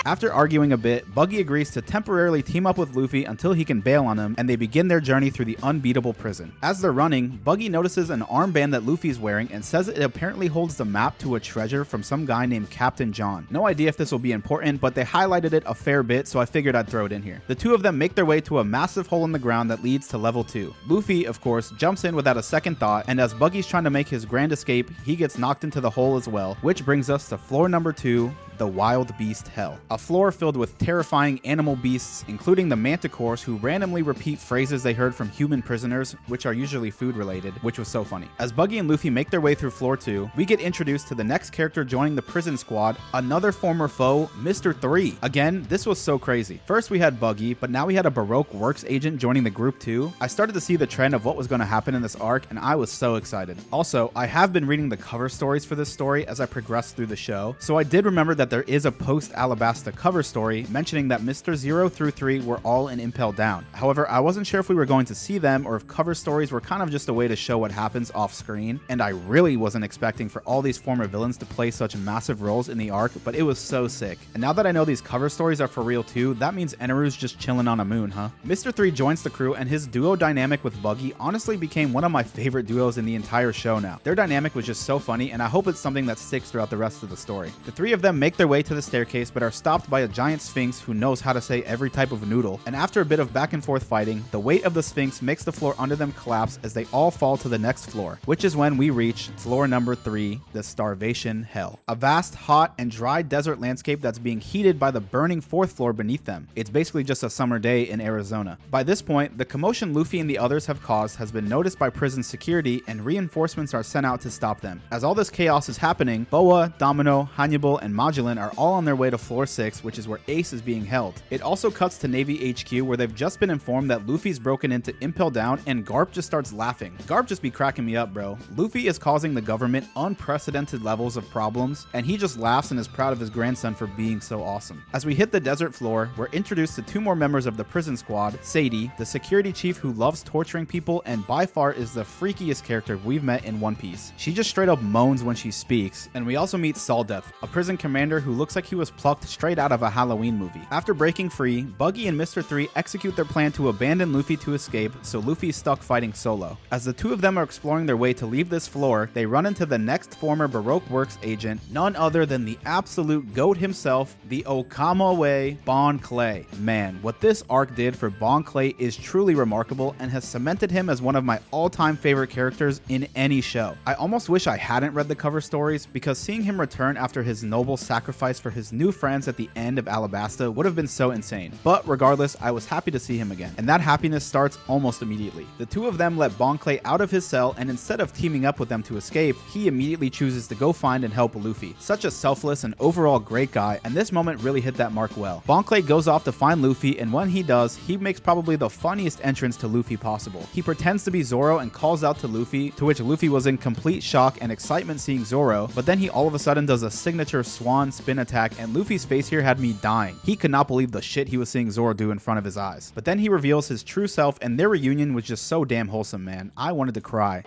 After arguing a bit, Buggy agrees to temporarily team up with Luffy until he can bail on him, and they begin their journey through the unbeatable prison. As they're running, Buggy notices an armband that Luffy's wearing and says it apparently holds the map to a treasure from some guy named Captain John. No idea if this will be important, but they highlighted it a fair bit, so I figured I'd throw it in here. The two of them make their way to a massive hole in the ground that leads to level 2. Luffy, of course, jumps in without a second thought, and as Buggy's trying to make his grand escape, he gets knocked into the hole as well, which brings us to floor number 2, the Wild Beast Hell. A floor filled with terrifying animal beasts, including the manticores who randomly repeat phrases they heard from human prisoners, which are usually food related, which was so funny. As Buggy and Luffy make their way through floor 2, we get introduced to the next character joining the prison squad, another former foe, Mr. 3. Again, this was so crazy. First we had Buggy, but now we had a Baroque Works agent joining the group too. I started to see the trend of what was going to happen in this arc, and I was so excited. Also, I have been reading the cover stories for this story as I progressed through the show, so I did remember that there is a post-Alabasta cover story mentioning that Mr. 0 through 3 were all in Impel Down. However, I wasn't sure if we were going to see them or if cover stories were kind of just a way to show what happens off screen, and I really wasn't expecting for all these former villains to play such massive roles in the arc, but it was so sick. And now that I know these cover stories are for real too, that means Eneru's just chilling on a moon, huh? Mr. 3 joins the crew, and his duo dynamic with Buggy honestly became one of my favorite duos in the entire show now. Their dynamic was just so funny, and I hope it's something that sticks throughout the rest of the story. The three of them make their way to the staircase but are stopped by a giant sphinx who knows how to say every type of noodle, and after a bit of back and forth fighting, the weight of the sphinx makes the floor under them collapse as they all fall to the next floor, which is when we reach floor number 3, the Starvation Hell. A vast, hot, and dry desert landscape that's being heated by the burning 4th floor beneath them. It's basically just a summer day in Arizona. By this point, the commotion Luffy and the others have caused has been noticed by prison security, and reinforcements are sent out to stop them. As all this chaos is happening, Boa, Domino, Hannibal, and Magellan are all on their way to floor 6, which is where Ace is being held. It also cuts to Navy HQ, where they've just been informed that Luffy's broken into Impel Down, and Garp just starts laughing. Garp just be cracking me up, bro. Luffy is causing the government unprecedented levels of problems, and he just laughs and is proud of his grandson for being so awesome. As we hit the desert floor, we're introduced to 2 more members of the prison squad, Sadie, the security chief who loves torturing people and by far is the freakiest character we've met in One Piece. She just straight up moans when she speaks, and we also meet Saldeth, a prison commander who looks like he was plucked straight out of a Halloween movie. After breaking free, Buggy and Mr. 3 execute their plan to abandon Luffy to escape, so Luffy's stuck fighting solo. As the two of them are exploring their way to leave this floor, they run into the next former Baroque Works agent, none other than the absolute GOAT himself, the Okama way, Bon Clay. Man, what this arc did for Bon Clay is truly remarkable and has cemented him as one of my all-time favorite characters in any show. I almost wish I hadn't read the cover stories, because seeing him return after his noble sacrifice for his new friends at the end of Alabasta would have been so insane. But regardless, I was happy to see him again, and that happiness starts almost immediately. The two of them let Bon Clay out of his cell, and instead of teaming up with them to escape, he immediately chooses to go find and help Luffy. Such a selfless and overall great guy, and this moment really hit that mark well. Bon Clay goes off to find Luffy, and when he does, he makes probably the funniest entrance to Luffy possible. He pretends to be Zoro and calls out to Luffy, to which Luffy was in complete shock and excitement seeing Zoro, but then he all of a sudden does a signature swan spin attack, and Luffy's face here had me dying. He could not believe the shit he was seeing Zoro do in front of his eyes. But then he reveals his true self, and their reunion was just so damn wholesome, man. I wanted to cry.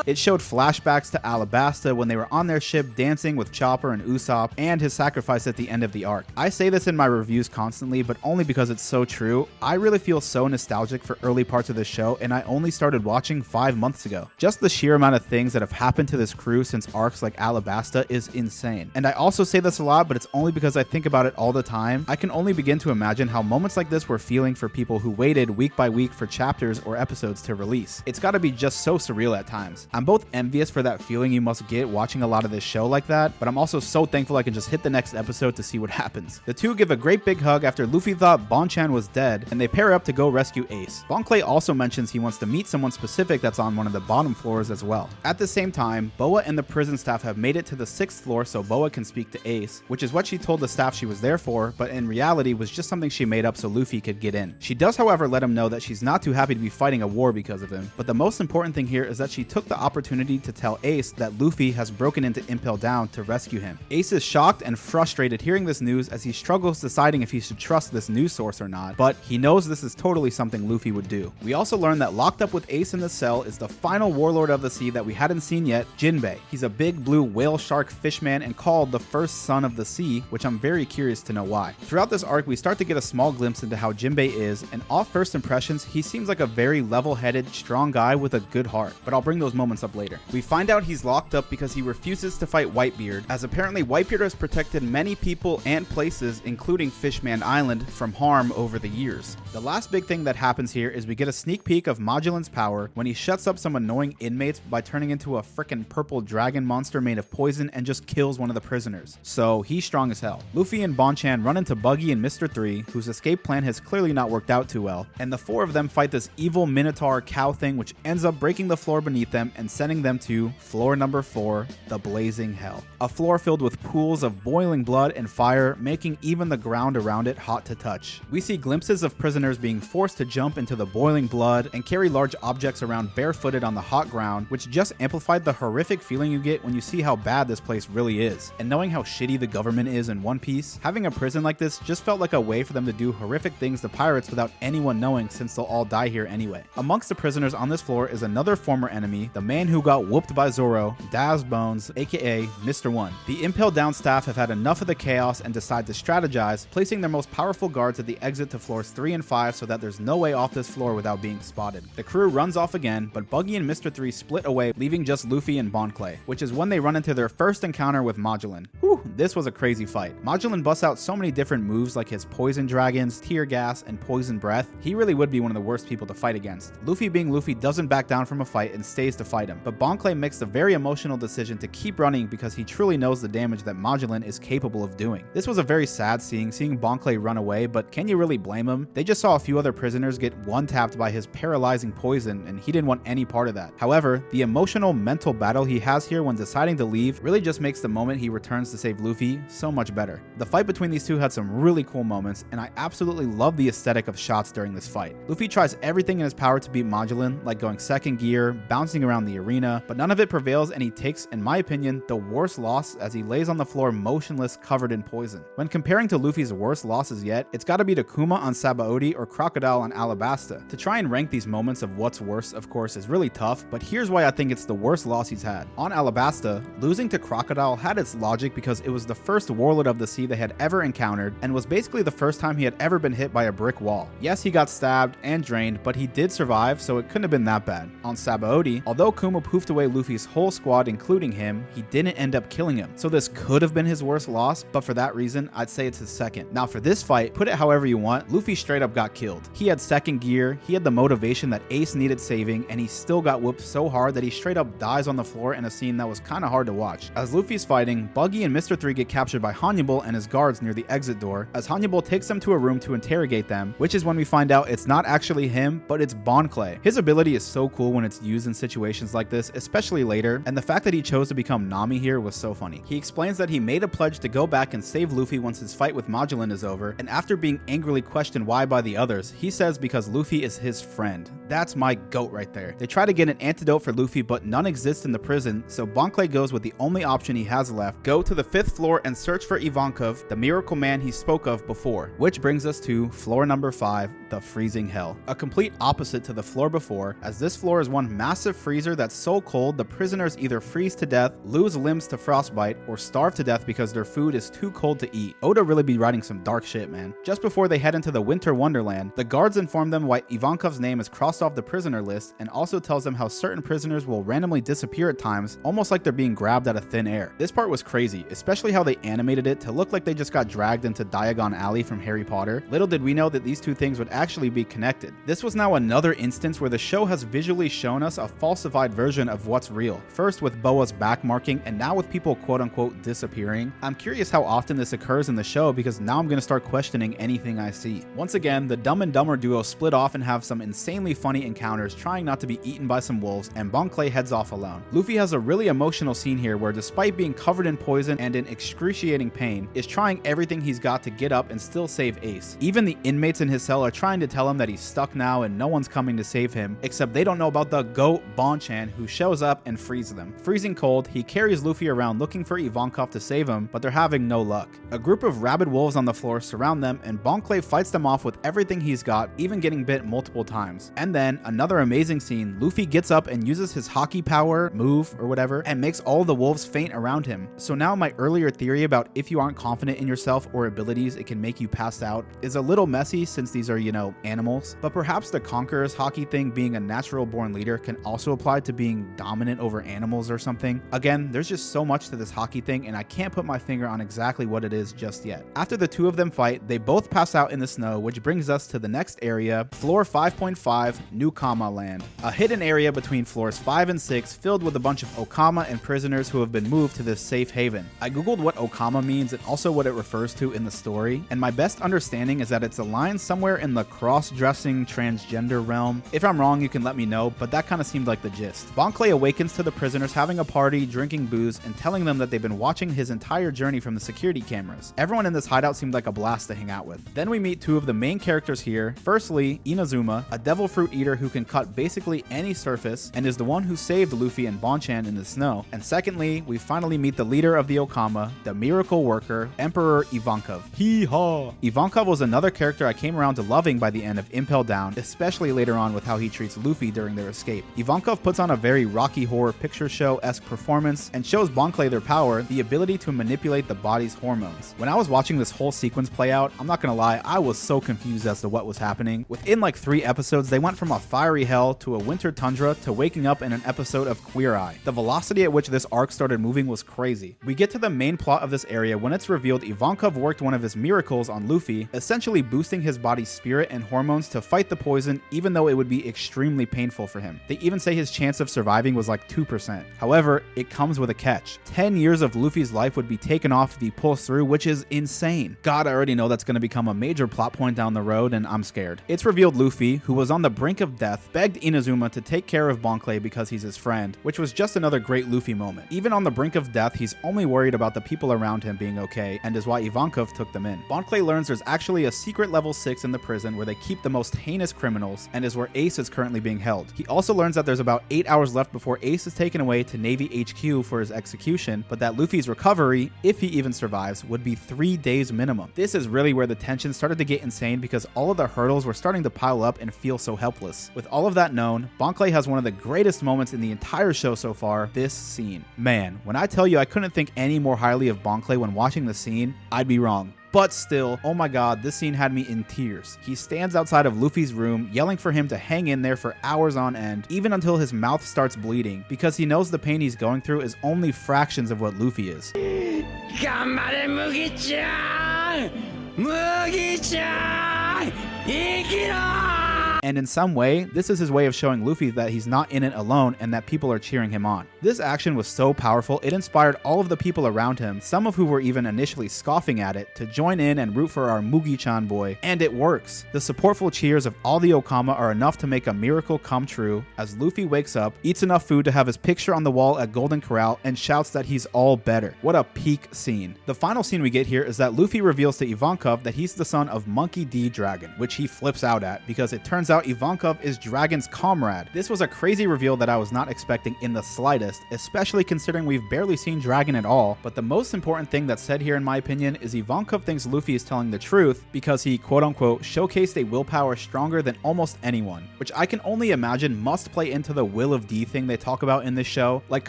It showed flashbacks to Alabasta when they were on their ship dancing with Chopper and Usopp, and his sacrifice at the end of the arc. I say this in my reviews constantly, but only because it's so true. I really feel so nostalgic for early parts of this show, and I only started watching 5 months ago. Just the sheer amount of things that have happened to this crew since arcs like Alabasta is insane. And I also say this a lot, but it's only because I think about it all the time. I can only begin to imagine how moments like this were feeling for people who waited week by week for chapters or episodes to release. It's gotta be just so surreal at times. I'm both envious for that feeling you must get watching a lot of this show like that, but I'm also so thankful I can just hit the next episode to see what happens. The two give a great big hug after Luffy thought Bonchan was dead, and they pair up to go rescue Ace. Bon Clay also mentions he wants to meet someone specific that's on one of the bottom floors as well. At the same time, Boa and the prison staff have made it to the 6th floor so Boa can speak to Ace, which is what she told the staff she was there for, but in reality was just something she made up so Luffy could get in. She does, however, let him know that she's not too happy to be fighting a war because of him, but the most important thing here is that she took the opportunity to tell Ace that Luffy has broken into Impel Down to rescue him. Ace is shocked and frustrated hearing this news as he struggles deciding if he should trust this news source or not, but he knows this is totally something Luffy would do. We also learn that locked up with Ace in the cell is the final warlord of the sea that we hadn't seen yet, Jinbei. He's a big blue whale shark fishman and called the first son of the sea, which I'm very curious to know why. Throughout this arc, we start to get a small glimpse into how Jinbei is, and off first impressions, he seems like a very level-headed, strong guy with a good heart, but I'll bring those moments up later. We find out he's locked up because he refuses to fight Whitebeard, as apparently Whitebeard has protected many people and places, including Fishman Island, from harm over the years. The last big thing that happens here is we get a sneak peek of Magellan's power when he shuts up some annoying inmates by turning into a frickin' purple dragon monster made of poison and just kills one of the prisoners. So he's strong as hell. Luffy and Bonchan run into Buggy and Mr. 3, whose escape plan has clearly not worked out too well, and the four of them fight this evil minotaur cow thing, which ends up breaking the floor beneath them and sending them to floor number 4, the Blazing Hell. A floor filled with pools of boiling blood and fire, making even the ground around it hot to touch. We see glimpses of prisoners being forced to jump into the boiling blood and carry large objects around barefooted on the hot ground, which just amplified the horrific feeling you get when you see how bad this place really is. And knowing how shitty the government is in One Piece, having a prison like this just felt like a way for them to do horrific things to pirates without anyone knowing, since they'll all die here anyway. Amongst the prisoners on this floor is another former enemy, the man who got whooped by Zoro, Daz Bones, aka Mr. 1. The Impel Down staff have had enough of the chaos and decide to strategize, placing their most powerful guards at the exit to floors 3 and 5 so that there's no way off this floor without being spotted. The crew runs off again, but Buggy and Mr. 3 split away, leaving just Luffy and Bon Clay, which is when they run into their first encounter with Magellan. Whew, this was a crazy fight. Magellan busts out so many different moves like his poison dragons, tear gas, and poison breath. He really would be one of the worst people to fight against. Luffy being Luffy doesn't back down from a fight and stays to fight him, but Bon Clay makes the very emotional decision to keep running because he truly knows the damage that Magellan is capable of doing. This was a very sad scene, seeing Bon Clay run away, but can you really blame him? They just saw a few other prisoners get one-tapped by his paralyzing poison, and he didn't want any part of that. However, the emotional mental battle he has here when deciding to leave really just makes the moment he returns to save Luffy so much better. The fight between these two had some really cool moments, and I absolutely love the aesthetic of shots during this fight. Luffy tries everything in his power to beat Magellan, like going second gear, bouncing around the arena, but none of it prevails, and he takes, in my opinion, the worst loss as he lays on the floor motionless, covered in poison. When comparing to Luffy's worst losses yet, it's gotta be to Kuma on Sabaody or Crocodile on Alabasta. To try and rank these moments of what's worse, of course, is really tough, but here's why I think it's the worst loss he's had. On Alabasta, losing to Crocodile had its logic because it was the first warlord of the sea they had ever encountered, and was basically the first time he had ever been hit by a brick wall. Yes, he got stabbed and drained, but he did survive, so it couldn't have been that bad. On Sabaody, although Kuma poofed away Luffy's whole squad, including him, he didn't end up killing him. So this could have been his worst loss, but for that reason, I'd say it's his second. Now for this fight, put it however you want, Luffy straight up got killed. He had second gear, he had the motivation that Ace needed saving, and he still got whooped so hard that he straight up dies on the floor in a scene that was kinda hard to watch. As Luffy's fighting, Buggy and Mr. 3 get captured by Hannibal and his guards near the exit door, as Hannibal takes them to a room to interrogate them, which is when we find out it's not actually him, but it's Bon Clay. His ability is so cool when it's used in situations like this, especially later, and the fact that he chose to become Nami here was so funny. He explains that he made a pledge to go back and save Luffy once his fight with Magellan is over, and after being angrily questioned why by the others, he says because Luffy is his friend. That's my goat right there. They try to get an antidote for Luffy, but none exists in the prison, so Bon Clay goes with the only option he has left, go to the 5th floor and search for Ivankov, the miracle man he spoke of before, which brings us to floor number 5, the Freezing Hell. A complete opposite to the floor before, as this floor is one massive freezer that's so cold the prisoners either freeze to death, lose limbs to frostbite, or starve to death because their food is too cold to eat. Oda really be writing some dark shit, man. Just before they head into the winter wonderland, the guards inform them why Ivankov's name is crossed off the prisoner list, and also tells them how certain prisoners will randomly disappear at times, almost like they're being grabbed out of thin air. This part was crazy, especially how they animated it to look like they just got dragged into Diagon Alley from Harry Potter. Little did we know that these two things would actually be connected. This was now another instance where the show has visually shown us a falsified version of what's real. First with Boa's back marking, and now with people quote-unquote disappearing. I'm curious how often this occurs in the show, because now I'm gonna start questioning anything I see. Once again, the Dumb and Dumber duo split off and have some insanely funny encounters, trying not to be eaten by some wolves, and Bon Clay heads off alone. Luffy has a really emotional scene here where, despite being covered in poison and in excruciating pain, is trying everything he's got to get up and still save Ace. Even the inmates in his cell are trying to tell him that he's stuck now and no one's coming to save him, except they don't know about the GOAT Bonchan, who shows up and frees them. Freezing cold, he carries Luffy around looking for Ivankov to save him, but they're having no luck. A group of rabid wolves on the floor surround them, and Bon Clay fights them off with everything he's got, even getting bit multiple times. And then, another amazing scene, Luffy gets up and uses his hockey power, move, or whatever, and makes all the wolves faint around him. So now my earlier theory about if you aren't confident in yourself or abilities, it can make you pass out, is a little messy since these are, animals. But perhaps the Conqueror's hockey thing, being a natural born leader, can also apply to being dominant over animals or something. Again, there's just so much to this hockey thing, and I can't put my finger on exactly what it is just yet. After the two of them fight, they both pass out in the snow, which brings us to the next area, floor 5.5, New Kama Land. A hidden area between floors 5 and 6 filled with a bunch of Okama and prisoners who have been moved to this safe haven. I googled what Okama means and also what it refers to in the story, and my best understanding is that it's a line somewhere in the cross-dressing transgender realm. If I'm wrong, you can let me know, but that kind of seemed like the gist. Bon Clay awakens to the prisoners having a party, drinking booze, and telling them that they've been watching his entire journey from the security cameras. Everyone in this hideout seemed like a blast to hang out with. Then we meet two of the main characters here. Firstly, Inazuma, a devil fruit eater who can cut basically any surface and is the one who saved Luffy and Bonchan in the snow. And secondly, we finally meet the leader of the Okama, the miracle worker, Emperor Ivankov. Hee-haw! Ivankov was another character I came around to loving by the end of Impel Down, especially later on with how he treats Luffy during their escape. Ivankov puts on a very Rocky Horror Picture Show-esque performance and shows Bon Clay their power, the ability to manipulate the body's hormones. When I was watching this whole sequence play out, I'm not gonna lie, I was so confused as to what was happening. Within like 3 episodes, they went from a fiery hell to a winter tundra to waking up in an episode of Queer Eye. The velocity at which this arc started moving was crazy. We get to the main plot of this area when it's revealed Ivankov worked one of his miracles on Luffy, essentially boosting his body's spirit and hormones to fight the poison, even though it would be extremely painful for him. They even say his chance of surviving was like 2%. However, it comes with a catch. 10 years of Luffy's life would be taken off if he pulls through, which is insane. God, I already know that's going to become a major plot point down the road, and I'm scared. It's revealed Luffy, who was on the brink of death, begged Inazuma to take care of Bon Clay because he's his friend, which was just another great Luffy moment. Even on the brink of death, he's only worried about the people around him being okay, and is why Ivankov took them in. Bon Clay learns there's actually a secret level 6 in the prison where they keep the most heinous criminals, and is where Ace is currently being held. He also learns that there's about 8 hours left before Ace is taken away to Navy HQ for his execution, but that Luffy's recovery, if he even survives, would be 3 days minimum. This is really where the tension started to get insane because all of the hurdles were starting to pile up and feel so helpless. With all of that known, Bon Clay has one of the greatest moments in the entire show so far, this scene. Man, when I tell you I couldn't think any more highly of Bon Clay when watching the scene, I'd be wrong. But still, oh my god, this scene had me in tears. He stands outside of Luffy's room, yelling for him to hang in there for hours on end, even until his mouth starts bleeding, because he knows the pain he's going through is only fractions of what Luffy is. Ganbare Mugi-chan! Mugi-chan! Ikiro! And in some way, this is his way of showing Luffy that he's not in it alone and that people are cheering him on. This action was so powerful, it inspired all of the people around him, some of who were even initially scoffing at it, to join in and root for our Mugi-chan boy. And it works. The supportful cheers of all the Okama are enough to make a miracle come true as Luffy wakes up, eats enough food to have his picture on the wall at Golden Corral, and shouts that he's all better. What a peak scene. The final scene we get here is that Luffy reveals to Ivankov that he's the son of Monkey D. Dragon, which he flips out at because it turns out out Ivankov is Dragon's comrade. This was a crazy reveal that I was not expecting in the slightest, especially considering we've barely seen Dragon at all, but the most important thing that's said here in my opinion is Ivankov thinks Luffy is telling the truth because he quote-unquote showcased a willpower stronger than almost anyone, which I can only imagine must play into the Will of D thing they talk about in this show, like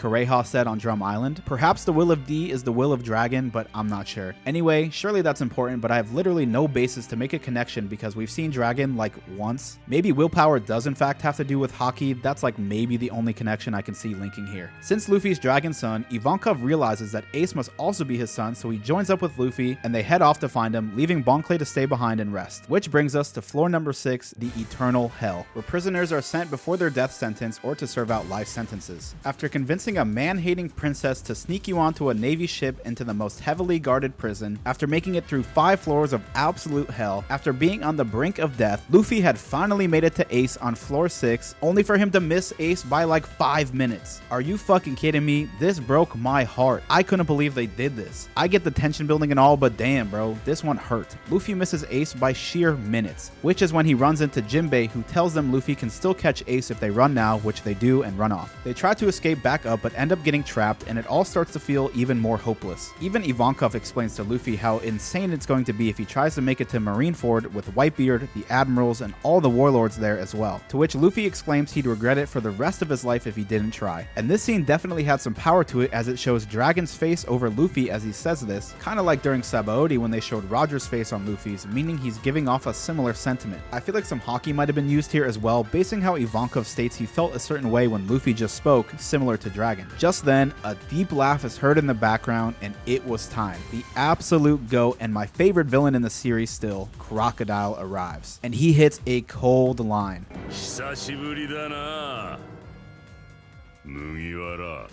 Kureha said on Drum Island. Perhaps the Will of D is the Will of Dragon, but I'm not sure. Anyway, surely that's important, but I have literally no basis to make a connection because we've seen Dragon like once. Maybe willpower does in fact have to do with Haki. That's like maybe the only connection I can see linking here. Since Luffy's Dragon son, Ivankov realizes that Ace must also be his son, so he joins up with Luffy and they head off to find him, leaving Bon Clay to stay behind and rest. Which brings us to floor number 6, the Eternal Hell, where prisoners are sent before their death sentence or to serve out life sentences. After convincing a man-hating princess to sneak you onto a Navy ship into the most heavily guarded prison, after making it through 5 floors of absolute hell, after being on the brink of death, Luffy had finally made it to Ace on floor 6, only for him to miss Ace by like 5 minutes. Are you fucking kidding me? This broke my heart. I couldn't believe they did this. I get the tension building and all, but damn bro, this one hurt. Luffy misses Ace by sheer minutes, which is when he runs into Jinbei, who tells them Luffy can still catch Ace if they run now, which they do and run off. They try to escape back up but end up getting trapped, and it all starts to feel even more hopeless. Even Ivankov explains to Luffy how insane it's going to be if he tries to make it to Marineford with Whitebeard, the admirals, and all the warlords there as well, to which Luffy exclaims he'd regret it for the rest of his life if he didn't try. And this scene definitely had some power to it, as it shows Dragon's face over Luffy as he says this, kind of like during Sabaody when they showed Roger's face on Luffy's, meaning he's giving off a similar sentiment. I feel like some Haki might have been used here as well, basing how Ivankov states he felt a certain way when Luffy just spoke, similar to Dragon. Just then, a deep laugh is heard in the background, and it was time. The absolute GOAT and my favorite villain in the series still, Crocodile, arrives. And he hits a cold line.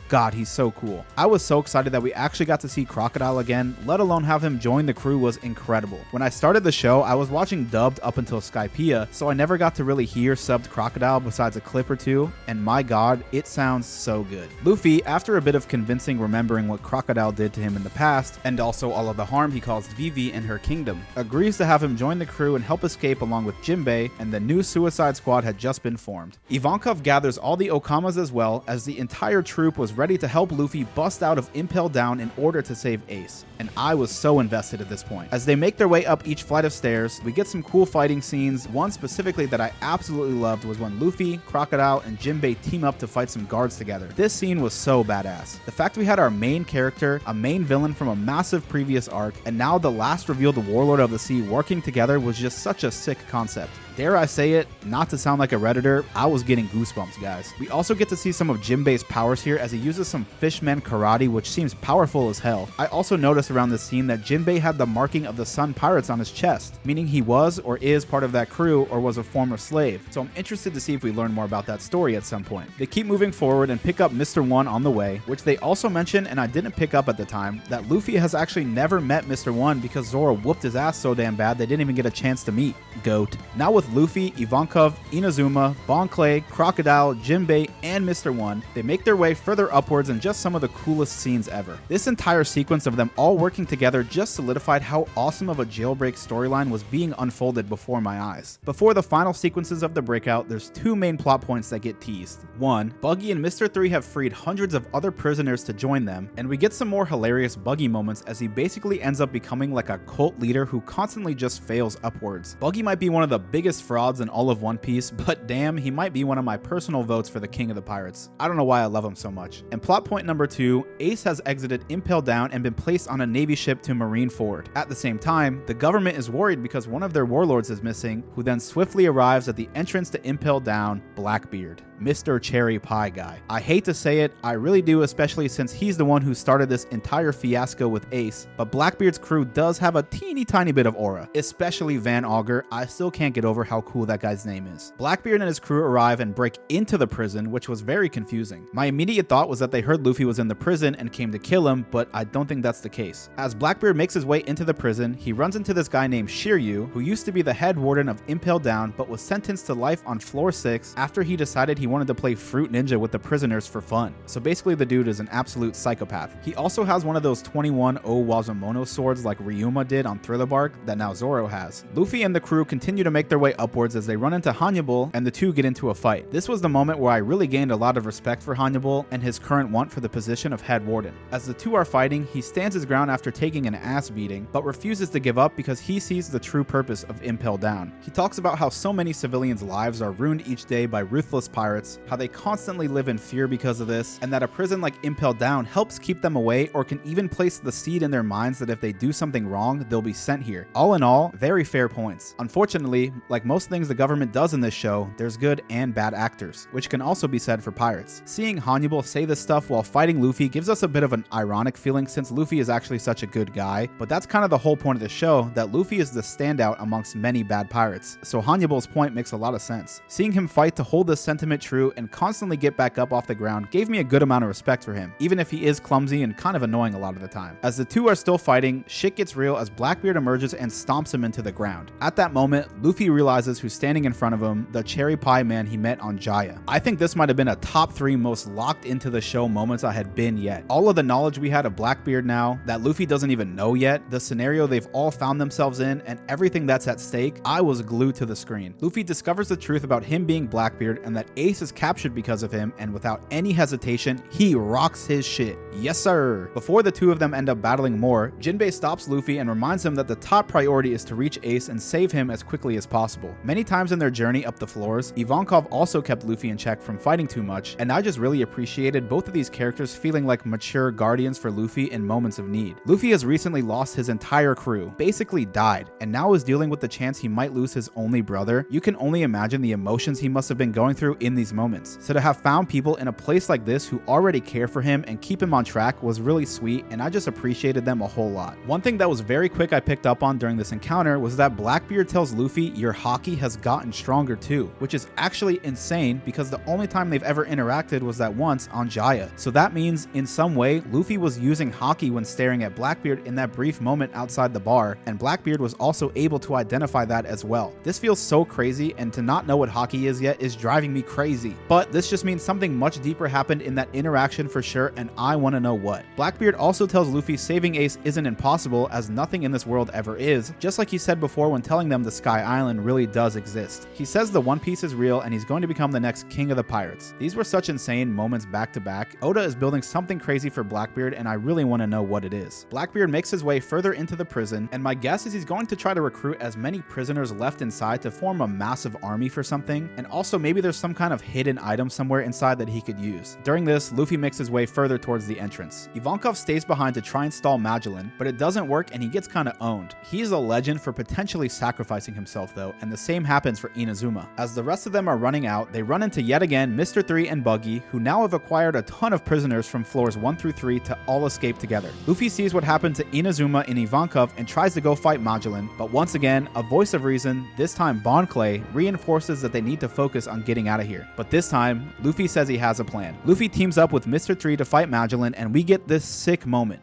God, he's so cool. I was so excited that we actually got to see Crocodile again, let alone have him join the crew was incredible. When I started the show, I was watching dubbed up until Skypiea, so I never got to really hear subbed Crocodile besides a clip or two, and my god, it sounds so good. Luffy, after a bit of convincing remembering what Crocodile did to him in the past, and also all of the harm he caused Vivi and her kingdom, agrees to have him join the crew and help escape along with Jinbei, and the new Suicide Squad had just been formed. Ivankov gathers all the Okamas as well, as the entire troop was ready to help Luffy bust out of Impel Down in order to save Ace. And I was so invested at this point. As they make their way up each flight of stairs, we get some cool fighting scenes. One specifically that I absolutely loved was when Luffy, Crocodile, and Jinbei team up to fight some guards together. This scene was so badass. The fact we had our main character, a main villain from a massive previous arc, and now the last revealed Warlord of the Sea working together was just such a sick concept. Dare I say it, not to sound like a Redditor, I was getting goosebumps, guys. We also get to see some of Jinbei's powers here as he uses some fishman karate, which seems powerful as hell. I also noticed around this scene that Jinbei had the marking of the Sun Pirates on his chest, meaning he was or is part of that crew or was a former slave. So I'm interested to see if we learn more about that story at some point. They keep moving forward and pick up Mr. One on the way, which they also mention, and I didn't pick up at the time, that Luffy has actually never met Mr. One because Zoro whooped his ass so damn bad they didn't even get a chance to meet. GOAT. Now with Luffy, Ivankov, Inazuma, Bon Clay, Crocodile, Jinbei, and Mr. One, they make their way further upwards in just some of the coolest scenes ever. This entire sequence of them all working together just solidified how awesome of a jailbreak storyline was being unfolded before my eyes. Before the final sequences of the breakout, there's 2 main plot points that get teased. 1, Buggy and Mr. 3 have freed hundreds of other prisoners to join them, and we get some more hilarious Buggy moments as he basically ends up becoming like a cult leader who constantly just fails upwards. Buggy might be one of the biggest frauds in all of One Piece, but damn, he might be one of my personal votes for the King of the Pirates. I don't know why I love him so much. And plot point number 2, Ace has exited Impel Down and been placed on a Navy ship to Marineford. At the same time, the government is worried because one of their warlords is missing, who then swiftly arrives at the entrance to Impel Down, Blackbeard. Mr. Cherry Pie Guy. I hate to say it, I really do, especially since he's the one who started this entire fiasco with Ace, but Blackbeard's crew does have a teeny tiny bit of aura, especially Van Augur. I still can't get over how cool that guy's name is. Blackbeard and his crew arrive and break into the prison, which was very confusing. My immediate thought was that they heard Luffy was in the prison and came to kill him, but I don't think that's the case. As Blackbeard makes his way into the prison, he runs into this guy named Shiryu, who used to be the head warden of Impel Down, but was sentenced to life on floor 6 after he decided he wanted to play Fruit Ninja with the prisoners for fun. So basically the dude is an absolute psychopath. He also has one of those 21 Wazamono swords like Ryuma did on Thriller Bark that now Zoro has. Luffy and the crew continue to make their way way upwards as they run into Hannibal and the two get into a fight. This was the moment where I really gained a lot of respect for Hannibal and his current want for the position of head warden. As the two are fighting, he stands his ground after taking an ass beating, but refuses to give up because he sees the true purpose of Impel Down. He talks about how so many civilians' lives are ruined each day by ruthless pirates, how they constantly live in fear because of this, and that a prison like Impel Down helps keep them away or can even place the seed in their minds that if they do something wrong, they'll be sent here. All in all, very fair points. Unfortunately, like most things the government does in this show, there's good and bad actors, which can also be said for pirates. Seeing Hannibal say this stuff while fighting Luffy gives us a bit of an ironic feeling since Luffy is actually such a good guy, but that's kind of the whole point of the show, that Luffy is the standout amongst many bad pirates, so Hannibal's point makes a lot of sense. Seeing him fight to hold this sentiment true and constantly get back up off the ground gave me a good amount of respect for him, even if he is clumsy and kind of annoying a lot of the time. As the two are still fighting, shit gets real as Blackbeard emerges and stomps him into the ground. At that moment, Luffy realizes who's standing in front of him, the cherry pie man he met on Jaya. I think this might have been a top 3 most locked into the show moments I had been yet. All of the knowledge we had of Blackbeard now, that Luffy doesn't even know yet, the scenario they've all found themselves in, and everything that's at stake, I was glued to the screen. Luffy discovers the truth about him being Blackbeard and that Ace is captured because of him, and without any hesitation, he rocks his shit. Yes sir! Before the two of them end up battling more, Jinbei stops Luffy and reminds him that the top priority is to reach Ace and save him as quickly as possible. Many times in their journey up the floors, Ivankov also kept Luffy in check from fighting too much, and I just really appreciated both of these characters feeling like mature guardians for Luffy in moments of need. Luffy has recently lost his entire crew, basically died, and now is dealing with the chance he might lose his only brother. You can only imagine the emotions he must have been going through in these moments. So to have found people in a place like this who already care for him and keep him on track was really sweet, and I just appreciated them a whole lot. One thing that was very quick I picked up on during this encounter was that Blackbeard tells Luffy your haki has gotten stronger too, which is actually insane because the only time they've ever interacted was that once on Jaya. So that means in some way Luffy was using haki when staring at Blackbeard in that brief moment outside the bar, and Blackbeard was also able to identify that as well. This feels so crazy, and to not know what haki is yet is driving me crazy. But this just means something much deeper happened in that interaction for sure, and I want to know what. Blackbeard also tells Luffy saving Ace isn't impossible as nothing in this world ever is, just like he said before when telling them the Sky Island really does exist. He says the One Piece is real and he's going to become the next king of the pirates. These were such insane moments back to back. Oda is building something crazy for Blackbeard, and I really want to know what it is. Blackbeard makes his way further into the prison, and my guess is he's going to try to recruit as many prisoners left inside to form a massive army for something, and also maybe there's some kind of hidden item somewhere inside that he could use. During this, Luffy makes his way further towards the entrance. Ivankov stays behind to try and stall Magellan, but it doesn't work and he gets kinda owned. He's a legend for potentially sacrificing himself though, and the same happens for Inazuma. As the rest of them are running out, they run into yet again Mr. 3 and Buggy, who now have acquired a ton of prisoners from floors 1 through 3 to all escape together. Luffy sees what happened to Inazuma and Ivankov and tries to go fight Magellan, but once again, a voice of reason, this time Bon Clay, reinforces that they need to focus on getting out of here. But this time, Luffy says he has a plan. Luffy teams up with Mr. 3 to fight Magellan, and we get this sick moment.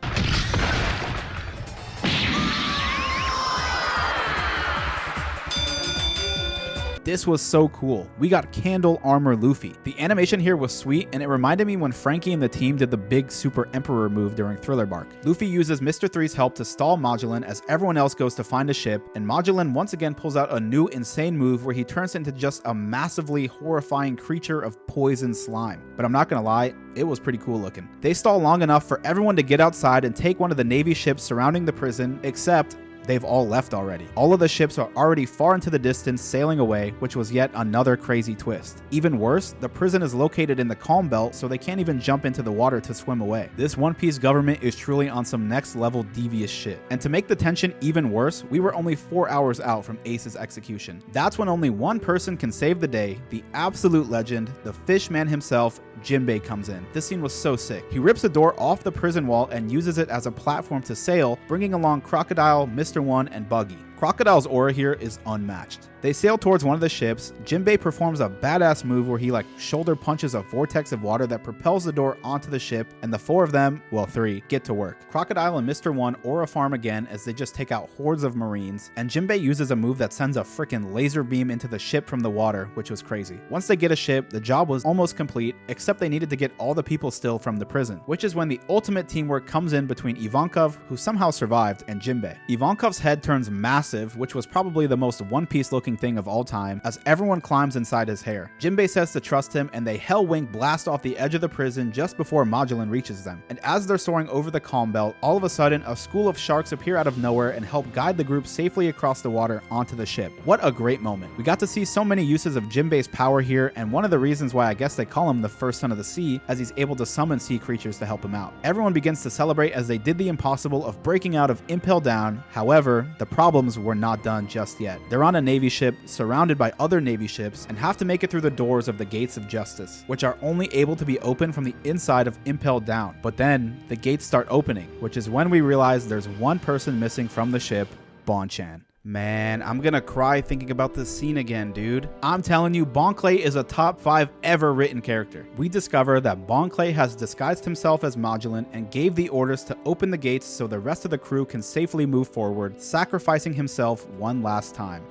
This was so cool. We got Candle Armor Luffy. The animation here was sweet, and it reminded me when Frankie and the team did the big Super Emperor move during Thriller Bark. Luffy uses Mr. 3's help to stall Magellan as everyone else goes to find a ship, and Magellan once again pulls out a new insane move where he turns into just a massively horrifying creature of poison slime. But I'm not gonna lie, it was pretty cool looking. They stall long enough for everyone to get outside and take one of the Navy ships surrounding the prison, except they've all left already. All of the ships are already far into the distance sailing away, which was yet another crazy twist. Even worse, the prison is located in the calm belt, so they can't even jump into the water to swim away. This One Piece government is truly on some next level devious shit. And to make the tension even worse, we were only 4 hours out from Ace's execution. That's when only one person can save the day, the absolute legend, the Fishman himself, Jinbei comes in. This scene was so sick. He rips the door off the prison wall and uses it as a platform to sail, bringing along Crocodile, Mr. 1, and Buggy. Crocodile's aura here is unmatched. They sail towards one of the ships. Jinbei performs a badass move where he shoulder punches a vortex of water that propels the door onto the ship, and the 4 of them, well 3, get to work. Crocodile and Mr. 1 aura farm again as they just take out hordes of marines, and Jinbei uses a move that sends a freaking laser beam into the ship from the water, which was crazy. Once they get a ship, the job was almost complete, except they needed to get all the people still from the prison, which is when the ultimate teamwork comes in between Ivankov, who somehow survived, and Jinbei. Ivankov's head turns massive, which was probably the most One Piece looking looking thing of all time as everyone climbs inside his hair. Jinbei says to trust him, and they hell-wing blast off the edge of the prison just before Magilin reaches them. And as they're soaring over the calm belt, all of a sudden a school of sharks appear out of nowhere and help guide the group safely across the water onto the ship. What a great moment. We got to see so many uses of Jinbei's power here, and one of the reasons why I guess they call him the first son of the sea, as he's able to summon sea creatures to help him out. Everyone begins to celebrate as they did the impossible of breaking out of Impel Down. However, the problems were not done just yet. They're on a Navy ship, surrounded by other Navy ships, and have to make it through the doors of the Gates of Justice, which are only able to be opened from the inside of Impel Down. But then, the gates start opening, which is when we realize there's one person missing from the ship, Bonchan. Man, I'm gonna cry thinking about this scene again, dude. I'm telling you, Bon Clay is a top 5 ever written character. We discover that Bon Clay has disguised himself as Magilin and gave the orders to open the gates so the rest of the crew can safely move forward, sacrificing himself one last time.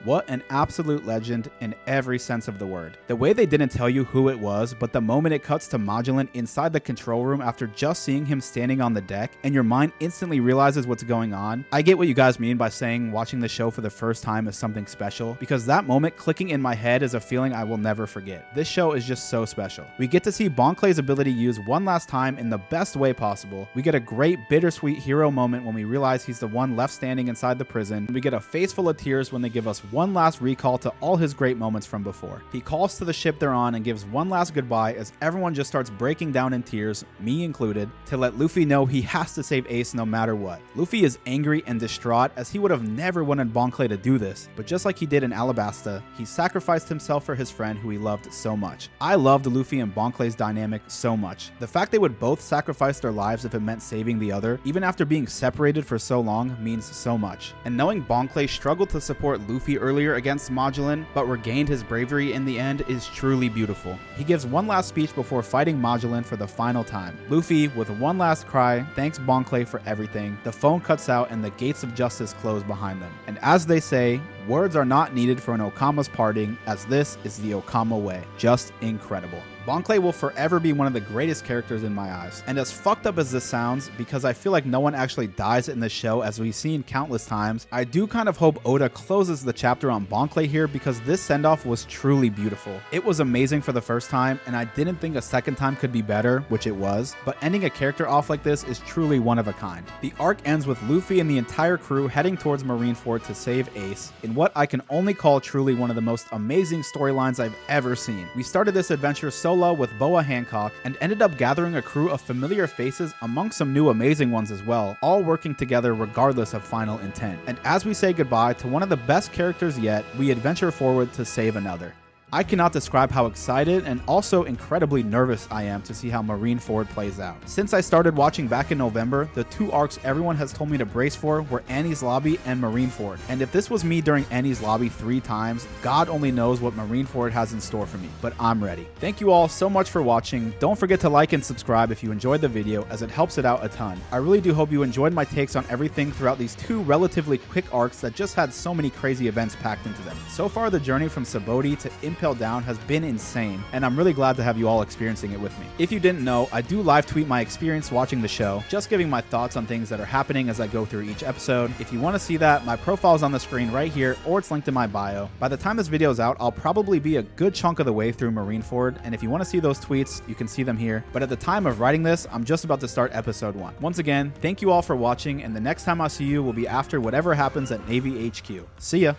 What an absolute legend in every sense of the word. The way they didn't tell you who it was, but the moment it cuts to Magilin inside the control room after just seeing him standing on the deck, and your mind instantly realizes what's going on. I get what you guys mean by saying watching the show for the first time is something special, because that moment clicking in my head is a feeling I will never forget. This show is just so special. We get to see Bon Clay's ability used one last time in the best way possible. We get a great bittersweet hero moment when we realize he's the one left standing inside the prison. We get a face full of tears when they give us one last recall to all his great moments from before. He calls to the ship they're on and gives one last goodbye as everyone just starts breaking down in tears, me included, to let Luffy know he has to save Ace no matter what. Luffy is angry and distraught as he would have never wanted Bon Clay to do this, but just like he did in Alabasta, he sacrificed himself for his friend who he loved so much. I loved Luffy and Bon Clay's dynamic so much. The fact they would both sacrifice their lives if it meant saving the other, even after being separated for so long, means so much. And knowing Bon Clay struggled to support Luffy earlier against Magilin, but regained his bravery in the end is truly beautiful. He gives one last speech before fighting Magilin for the final time. Luffy, with one last cry, thanks Bon Clay for everything. The phone cuts out and the gates of justice close behind them. And as they say, words are not needed for an Okama's parting, as this is the Okama way. Just incredible. Bon Clay will forever be one of the greatest characters in my eyes. And as fucked up as this sounds, because I feel like no one actually dies in this show as we've seen countless times, I do kind of hope Oda closes the chapter on Bon Clay here because this send-off was truly beautiful. It was amazing for the first time, and I didn't think a second time could be better, which it was, but ending a character off like this is truly one of a kind. The arc ends with Luffy and the entire crew heading towards Marineford to save Ace, in what I can only call truly one of the most amazing storylines I've ever seen. We started this adventure solo with Boa Hancock and ended up gathering a crew of familiar faces among some new amazing ones as well, all working together regardless of final intent. And as we say goodbye to one of the best characters yet, we adventure forward to save another. I cannot describe how excited and also incredibly nervous I am to see how Marineford plays out. Since I started watching back in November, the two arcs everyone has told me to brace for were Annie's Lobby and Marineford. And if this was me during Annie's Lobby 3 times, God only knows what Marineford has in store for me, but I'm ready. Thank you all so much for watching. Don't forget to like and subscribe if you enjoyed the video, as it helps it out a ton. I really do hope you enjoyed my takes on everything throughout these 2 relatively quick arcs that just had so many crazy events packed into them. So far, the journey from Sabaody to Impel Down has been insane, and I'm really glad to have you all experiencing it with me. If you didn't know, I do live tweet my experience watching the show, just giving my thoughts on things that are happening as I go through each episode. If you want to see that, my profile is on the screen right here, or it's linked in my bio. By the time this video is out, I'll probably be a good chunk of the way through Marineford, and if you want to see those tweets, you can see them here. But at the time of writing this, I'm just about to start episode 1. Once again, thank you all for watching, and the next time I see you will be after whatever happens at Navy HQ. See ya!